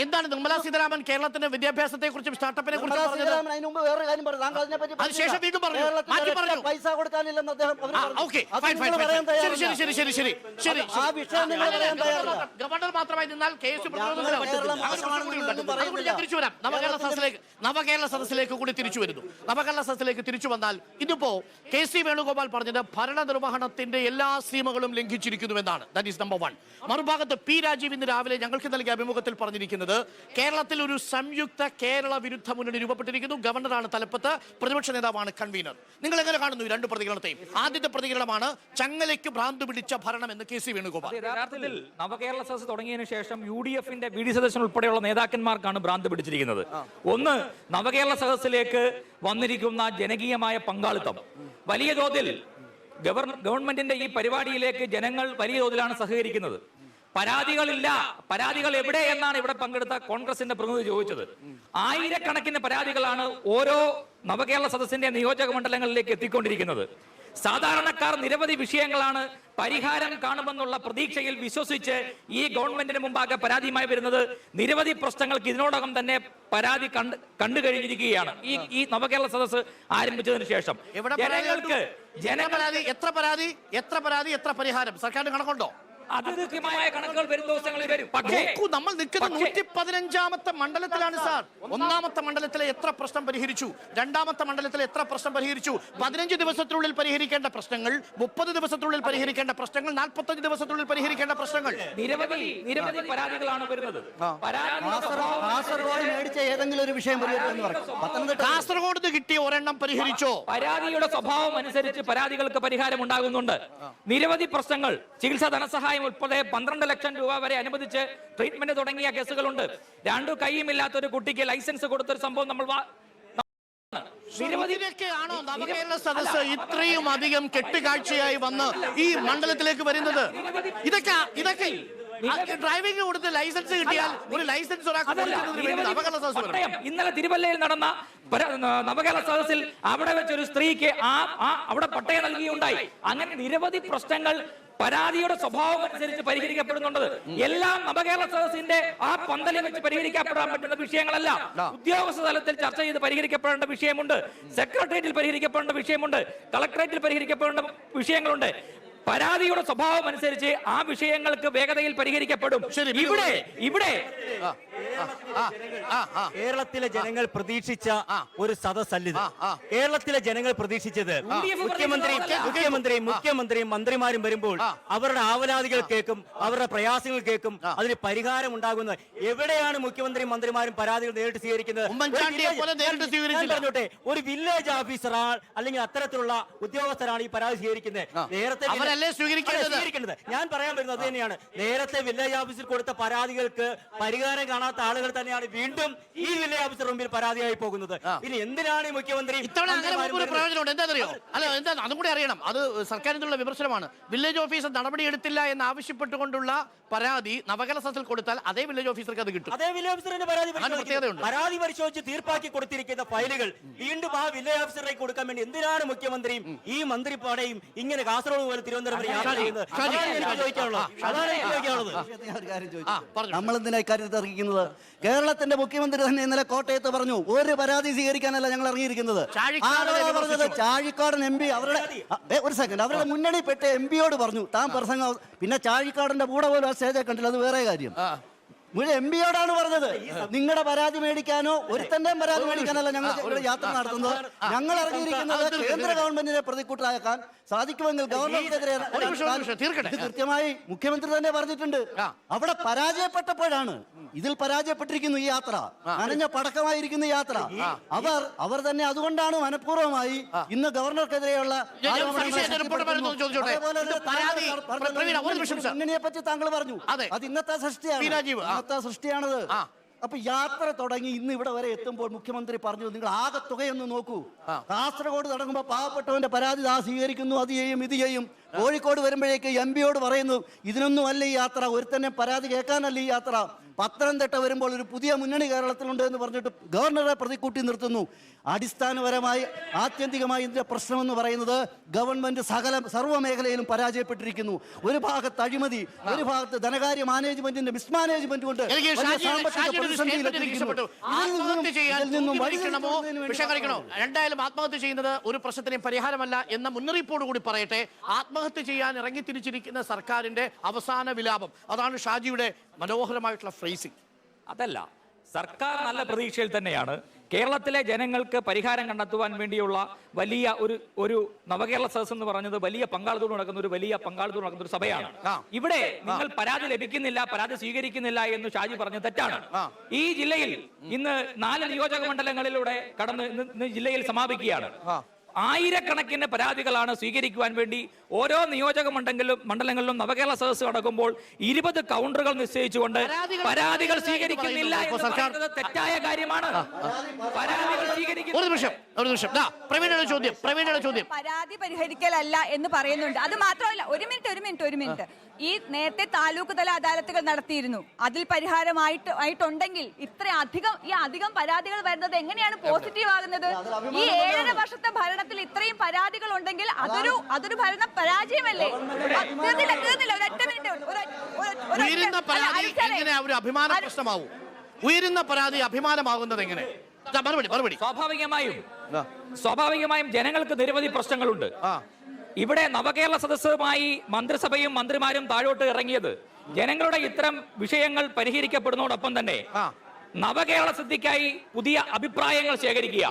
എന്താണ് നിർമ്മലാ സീതാരാമൻ കേരളത്തിന്റെ വിദ്യാഭ്യാസത്തെ കുറിച്ചും സ്റ്റാർട്ടപ്പിനെ കുറിച്ചും അതിനുശേഷം വീണ്ടും പറഞ്ഞു, മാറ്റി പറഞ്ഞു.
പൈസ കൊടുക്കാനില്ലെന്ന് അദ്ദേഹം
ഗവർണർ മാത്രമായി നിന്നാൽ നവകേരള സദസ്സിലേക്ക് കൂടി തിരിച്ചു വരുന്നു. നവകേരള സദസ്സിലേക്ക് തിരിച്ചു വന്നാൽ ഇതിപ്പോ KC വേണുഗോപാൽ പറഞ്ഞത് ഭരണ നിർവഹണത്തിന്റെ എല്ലാ സീമകളും ലംഘിച്ചിരിക്കുന്നുവെന്നാണ്. That is number 1. മറുഭാഗത്ത് P രാജീവ് ഇന്ന് രാവിലെ ഞങ്ങൾക്ക് നൽകിയ അഭിമുഖത്തിൽ പറഞ്ഞിരിക്കുന്നത് കേരളത്തിൽ ഒരു സംയുക്ത കേരള വിരുദ്ധ മുന്നണി രൂപപ്പെട്ടിരിക്കുന്നു. ഗവർണറാണ് തലപ്പത്ത്, പ്രതിപക്ഷ നേതാവാണ് കൺവീനർ. നിങ്ങൾ എങ്ങനെ കാണുന്നു ഈ 2 പ്രതികരണത്തെയും? ആദ്യത്തെ പ്രതികരണമാണ് ചങ്ങലയ്ക്ക് ഭ്രാന്ത് പിടിച്ച ഭരണം എന്ന് KC വേണുഗോപാൽ.
യഥാർത്ഥത്തിൽ നവകേരള സദസ്സ് തുടങ്ങിയതിനു ശേഷം UDF-ന്റെ VD സദസ്യൻ ഉൾപ്പെടെയുള്ള നേതാക്കന്മാർക്കാണ് ഭ്രാന്ത് പിടിച്ചിരിക്കുന്നത്. ഒന്ന്, നവകേരള സദസ്സിലേക്ക് വന്നിരിക്കുന്ന ജനകീയമായ പങ്കാളിത്തം വലിയ തോതിൽ ഗവൺമെന്റിന്റെ ഈ പരിപാടിയിലേക്ക് ജനങ്ങൾ വലിയ തോതിലാണ് സഹകരിക്കുന്നത്. പരാതികളില്ല, പരാതികൾ എവിടെ എന്നാണ് ഇവിടെ പങ്കെടുത്ത കോൺഗ്രസിന്റെ പ്രതിനിധി ചോദിച്ചത്. ആയിരക്കണക്കിന് പരാതികളാണ് ഓരോ നവകേരള സദസ്സിന്റെ നിയോജക മണ്ഡലങ്ങളിലേക്ക് എത്തിക്കൊണ്ടിരിക്കുന്നത്. സാധാരണക്കാർ നിരവധി വിഷയങ്ങളാണ് പരിഹാരം കാണുമെന്നുള്ള പ്രതീക്ഷയിൽ വിശ്വസിച്ച് ഈ ഗവൺമെന്റിന് മുമ്പാകെ പരാതിയുമായി വരുന്നത്. നിരവധി പ്രശ്നങ്ങൾക്ക് ഇതിനോടകം തന്നെ പരാതി കണ്ടു കഴിഞ്ഞിരിക്കുകയാണ് ഈ നവകേരള സദസ്സ് ആരംഭിച്ചതിന് ശേഷം.
ജനങ്ങൾക്ക് എത്ര പരാതി എത്ര പരിഹാരം സർക്കാരിന് കണക്കുണ്ടോ?
അത് കൃത്യമായ കണക്കുകൾ വരും ദിവസങ്ങളിൽ വരും. പക്ഷേ
നോക്കൂ, നമ്മൾ നിൽക്കുന്നത് 115ാമത്തെ മണ്ഡലത്തിലാണ് സാർ. ഒന്നാമത്തെ മണ്ഡലത്തിലെ എത്ര പ്രശ്നം പരിഹരിച്ചു, രണ്ടാമത്തെ മണ്ഡലത്തിലെ എത്ര പ്രശ്നം പരിഹരിച്ചു? 15 ദിവസത്തിനുള്ളിൽ പരിഹരിക്കേണ്ട പ്രശ്നങ്ങൾ, 30 ദിവസത്തിനുള്ളിൽ പരിഹരിക്കേണ്ട പ്രശ്നങ്ങൾ, 45 ദിവസത്തിനുള്ളിൽ പരിഹരിക്കേണ്ട പ്രശ്നങ്ങൾ.
നിരവധി പരാതികളാണ് വരുന്നത്.
കാസർഗോഡ് മേടിച്ച ഏതെങ്കിലും ഒരു വിഷയം പരിഹരിക്കുമെന്ന് പറഞ്ഞു. പത്തനംതിട്ട
കാസർഗോഡ് കിട്ടിയ ഒരെണ്ണം പരിഹരിച്ചോ?
പരാതിയുടെ സ്വഭാവം അനുസരിച്ച് പരാതികൾക്ക് പരിഹാരം ഉണ്ടാകുന്നുണ്ട്. നിരവധി പ്രശ്നങ്ങൾ, ചികിത്സാ ധനസഹായം ഉൾപ്പെടെ 12 ലക്ഷം രൂപ വരെ അനുവദിച്ച് ട്രീറ്റ്മെന്റ് തുടങ്ങിയ കേസുകളുണ്ട്. രണ്ടു കൈയുമില്ലാത്ത ഒരു കുട്ടിക്ക് ലൈസൻസ് കൊടുത്തൊരു സംഭവം നമ്മൾ
ആണോ നവകേരള സദസ്സ് ഇത്രയും അധികം കെട്ടുകാഴ്ചയായി വന്ന് ഈ മണ്ഡലത്തിലേക്ക് വരുന്നത്? ഇതൊക്കെ ഡ്രൈവിംഗ് കൊടുത്ത് ലൈസൻസ് കിട്ടിയാൽ ഒരു ലൈസൻസ് നവകേരള സദസ്സ്.
ഇന്നലെ തിരുവല്ലയിൽ നടന്ന നവകേരള സദസ്സിൽ അവിടെ വെച്ചൊരു സ്ത്രീക്ക് അവിടെ പട്ടയം നൽകിയുണ്ടായി. അങ്ങനെ നിരവധി പ്രശ്നങ്ങൾ പരാതിയുടെ സ്വഭാവം അനുസരിച്ച് പരിഹരിക്കപ്പെടുന്നുണ്ട്. എല്ലാം നവകേരള സദസ്സിന്റെ ആ പന്തലിൽ വെച്ച് പരിഹരിക്കപ്പെടാൻ പറ്റുന്ന വിഷയങ്ങളല്ല. ഉദ്യോഗസ്ഥ തലത്തിൽ ചർച്ച ചെയ്ത് പരിഹരിക്കപ്പെടേണ്ട വിഷയമുണ്ട്, സെക്രട്ടേറിയറ്റിൽ പരിഹരിക്കപ്പെടേണ്ട വിഷയമുണ്ട്, കളക്ടറേറ്റിൽ പരിഹരിക്കപ്പെടേണ്ട വിഷയങ്ങളുണ്ട്. പരാതിയുടെ സ്വഭാവം അനുസരിച്ച് ആ വിഷയങ്ങൾക്ക് വേഗതയിൽ പരിഹരിക്കപ്പെടും. ഇവിടെ
കേരളത്തിലെ ജനങ്ങൾ പ്രതീക്ഷിച്ച ഒരു സദസ്സല്ലിത്. കേരളത്തിലെ ജനങ്ങൾ പ്രതീക്ഷിച്ചത് മുഖ്യമന്ത്രിയും മന്ത്രിമാരും വരുമ്പോൾ അവരുടെ ആവലാതികൾ കേൾക്കും, അവരുടെ പ്രയാസങ്ങൾ കേൾക്കും, അതിന് പരിഹാരം ഉണ്ടാകുന്നത്. എവിടെയാണ് മുഖ്യമന്ത്രിയും മന്ത്രിമാരും പരാതികൾ നേരിട്ട് സ്വീകരിക്കുന്നത്? പറഞ്ഞോട്ടെ, ഒരു വില്ലേജ് ഓഫീസർ അല്ലെങ്കിൽ അത്തരത്തിലുള്ള ഉദ്യോഗസ്ഥരാണ് ഈ പരാതി സ്വീകരിക്കുന്നത്. നേരത്തെ സ്വീകരിക്കേണ്ടത്. ഞാൻ പറയാൻ വരുന്നത് അത് തന്നെയാണ്. നേരത്തെ വില്ലേജ് ഓഫീസർ കൊടുത്ത പരാതികൾക്ക് പരിഹാരം കാണാത്ത ആളുകൾ തന്നെയാണ് വീണ്ടും ഈ വില്ലേജ് ഓഫീസർ മുമ്പിൽ പരാതിയായി പോകുന്നത്. ഇനി എന്തിനാണ് മുഖ്യമന്ത്രി
പ്രയോജനം? എന്താണെന്നറിയോ? അതും കൂടി അറിയണം. അത് സർക്കാരിനുള്ള വിമർശനമാണ്. വില്ലേജ് ഓഫീസർ നടപടിയെടുത്തില്ല എന്ന് ആവശ്യപ്പെട്ടുകൊണ്ടുള്ള പരാതി നവകേരള സദസ്സിൽ കൊടുത്താൽ അതേ വില്ലേജ് ഓഫീസർക്ക് അത് കിട്ടും.
അതേ വില്ലേജ് ഓഫീസറിന്റെ പരാതി പരിശോധിച്ച് തീർപ്പാക്കി കൊടുത്തിരിക്കുന്ന ഫയലുകൾ വീണ്ടും ആ വില്ലേജ് ഓഫീസറിലേക്ക് കൊടുക്കാൻ വേണ്ടി എന്തിനാണ് മുഖ്യമന്ത്രിയും ഈ മന്ത്രിപ്പാടയും ഇങ്ങനെ കാസർഗോഡ് പോലെ തിരുവനന്തപുരം
നമ്മളെന്തിനാ ഇക്കാര്യത്തിൽ ഇറങ്ങിക്കുന്നത്? കേരളത്തിന്റെ മുഖ്യമന്ത്രി തന്നെ ഇന്നലെ കോട്ടയത്ത് പറഞ്ഞു, ഒരു പരാതി സ്വീകരിക്കാനല്ല ഞങ്ങൾ ഇറങ്ങിയിരിക്കുന്നത്. പറഞ്ഞത് ചാഴിക്കാടൻ MP അവരുടെ മുന്നണിപ്പെട്ട MP-യോട് പറഞ്ഞു താൻ പ്രസംഗം. പിന്നെ ചാഴിക്കാടന്റെ കൂടെ പോലും ആ സ്റ്റേജെ കണ്ടില്ല, അത് വേറെ കാര്യം. MP-യോടാണ് പറഞ്ഞത്, നിങ്ങളുടെ പരാതി മേടിക്കാനോ ഒരുത്തന്റെയും പരാതി മേടിക്കാനല്ല ഞങ്ങൾ യാത്ര നടത്തുന്നത്. ഞങ്ങൾ ഇറങ്ങിയിരിക്കുന്നത് കേന്ദ്ര ഗവൺമെന്റിനെ പ്രതിക്കൂട്ടാക്കാൻ സാധിക്കുമെങ്കിൽ ഗവർണർക്കെതിരെ കൃത്യമായി മുഖ്യമന്ത്രി തന്നെ പറഞ്ഞിട്ടുണ്ട്. അവിടെ പരാജയപ്പെട്ടപ്പോഴാണ് ഇതിൽ പരാജയപ്പെട്ടിരിക്കുന്നു ഈ യാത്ര, നനഞ്ഞ പടക്കമായിരിക്കുന്ന യാത്ര. അവർ തന്നെ അതുകൊണ്ടാണ് മനഃപൂർവ്വമായി ഇന്ന് ഗവർണർക്കെതിരെയുള്ള മുന്നണിയെ പറ്റി താങ്കൾ പറഞ്ഞു. അത് ഇന്നത്തെ സൃഷ്ടിയാണത്. അപ്പൊ യാത്ര തുടങ്ങി ഇന്ന് ഇവിടെ വരെ എത്തുമ്പോൾ മുഖ്യമന്ത്രി പറഞ്ഞു, നിങ്ങൾ ആകെ തുകയൊന്ന് നോക്കൂ. കാസർഗോഡ് തുടങ്ങുമ്പോൾ പാവപ്പെട്ടവന്റെ പരാതി സ്വീകരിക്കുന്നു, അത് ചെയ്യും ഇത് ചെയ്യും. കോഴിക്കോട് വരുമ്പോഴേക്ക് MP-യോട് പറയുന്നു, ഇതിനൊന്നും അല്ല ഈ യാത്ര, ഒരുത്തന്നെ പരാതി കേൾക്കാനല്ല ഈ യാത്ര. പത്തനംതിട്ട വരുമ്പോൾ ഒരു പുതിയ മുന്നണി കേരളത്തിലുണ്ട് എന്ന് പറഞ്ഞിട്ട് ഗവർണറെ പ്രതിക്കൂട്ടി നിർത്തുന്നു. അടിസ്ഥാനപരമായി ആത്യന്തികമായി ഇതിന്റെ പ്രശ്നമെന്ന് പറയുന്നത് ഗവൺമെന്റ് സർവ്വ മേഖലയിലും പരാജയപ്പെട്ടിരിക്കുന്നു. ഒരു ഭാഗത്ത് അഴിമതി, ഒരു ഭാഗത്ത് ധനകാര്യ മാനേജ്മെന്റിന്റെ മിസ്മാനേജ്മെന്റ് കൊണ്ട്
എന്തായാലും ആത്മഹത്യ ചെയ്യുന്നത് ഒരു പ്രശ്നത്തിനും പരിഹാരമല്ല എന്ന മുന്നറിയിപ്പോട് കൂടി പറയട്ടെ. ആത്മഹത്യ ചെയ്യാൻ ഇറങ്ങിത്തിരിച്ചിരിക്കുന്ന സർക്കാരിന്റെ അവസാന വിലാപം, അതാണ് ഷാജിയുടെ മനോഹരമായിട്ടുള്ള ഫ്രേസിംഗ്.
അതല്ല, സർക്കാർ നല്ല പ്രതീക്ഷയിൽ തന്നെയാണ്. കേരളത്തിലെ ജനങ്ങൾക്ക് പരിഹാരം കണ്ടെത്തുവാൻ വേണ്ടിയുള്ള വലിയ ഒരു നവകേരള സദസ് എന്ന് പറഞ്ഞത് വലിയ പങ്കാളിത്തത്തോട് നടക്കുന്ന ഒരു സഭയാണ്. ഇവിടെ നിങ്ങൾ പരാതി ലഭിക്കുന്നില്ല, പരാതി സ്വീകരിക്കുന്നില്ല എന്ന് ഷാജി പറഞ്ഞ തെറ്റാണ്. ഈ ജില്ലയിൽ ഇന്ന് 4 നിയോജക മണ്ഡലങ്ങളിലൂടെ കടന്ന് ഇന്ന് ജില്ലയിൽ സമാപിക്കുകയാണ്. ആയിരക്കണക്കിന് പരാതികളാണ് സ്വീകരിക്കുവാൻ വേണ്ടി ഓരോ നിയോജക മണ്ഡലങ്ങളിലും നവകേരള സദസ്സ് നടക്കുമ്പോൾ 20 കൗണ്ടറുകൾ നിശ്ചയിച്ചുകൊണ്ട് പരാതികൾ സ്വീകരിക്കുന്നില്ല എന്നത് തെറ്റായ കാര്യമാണ്.
ഒരു നിമിഷം ചോദ്യം.
പരാതി പരിഹരിക്കലല്ല എന്ന് പറയുന്നുണ്ട്. അത് മാത്രമല്ല, ഒരു മിനിറ്റ്. ഈ നേരത്തെ താലൂക്ക് തല അദാലത്തുകൾ നടത്തിയിരുന്നു. അതിൽ പരിഹാരമായിട്ടുണ്ടെങ്കിൽ അധികം പരാതികൾ വരുന്നത് എങ്ങനെയാണ് പോസിറ്റീവ് ആകുന്നത്? ഈ 7.5 വർഷത്തെ ഭരണത്തിൽ ഇത്രയും പരാതികൾ ഉണ്ടെങ്കിൽ അതൊരു ഭരണ പരാജയമല്ലേ?
ഉയരുന്ന പരാതി അഭിമാനമാകുന്നത് എങ്ങനെ?
സ്വാഭാവികമായും ജനങ്ങൾക്ക് നിരവധി പ്രശ്നങ്ങളുണ്ട്. ഇവിടെ നവകേരള സദസ്സുമായി മന്ത്രിസഭയും മന്ത്രിമാരും താഴോട്ട് ഇറങ്ങിയത് ജനങ്ങളുടെ ഇത്തരം വിഷയങ്ങൾ പരിഹരിക്കപ്പെടുന്നതോടൊപ്പം തന്നെ നവകേരള സിദ്ധിക്കായി പുതിയ അഭിപ്രായങ്ങൾ ശേഖരിക്കുക.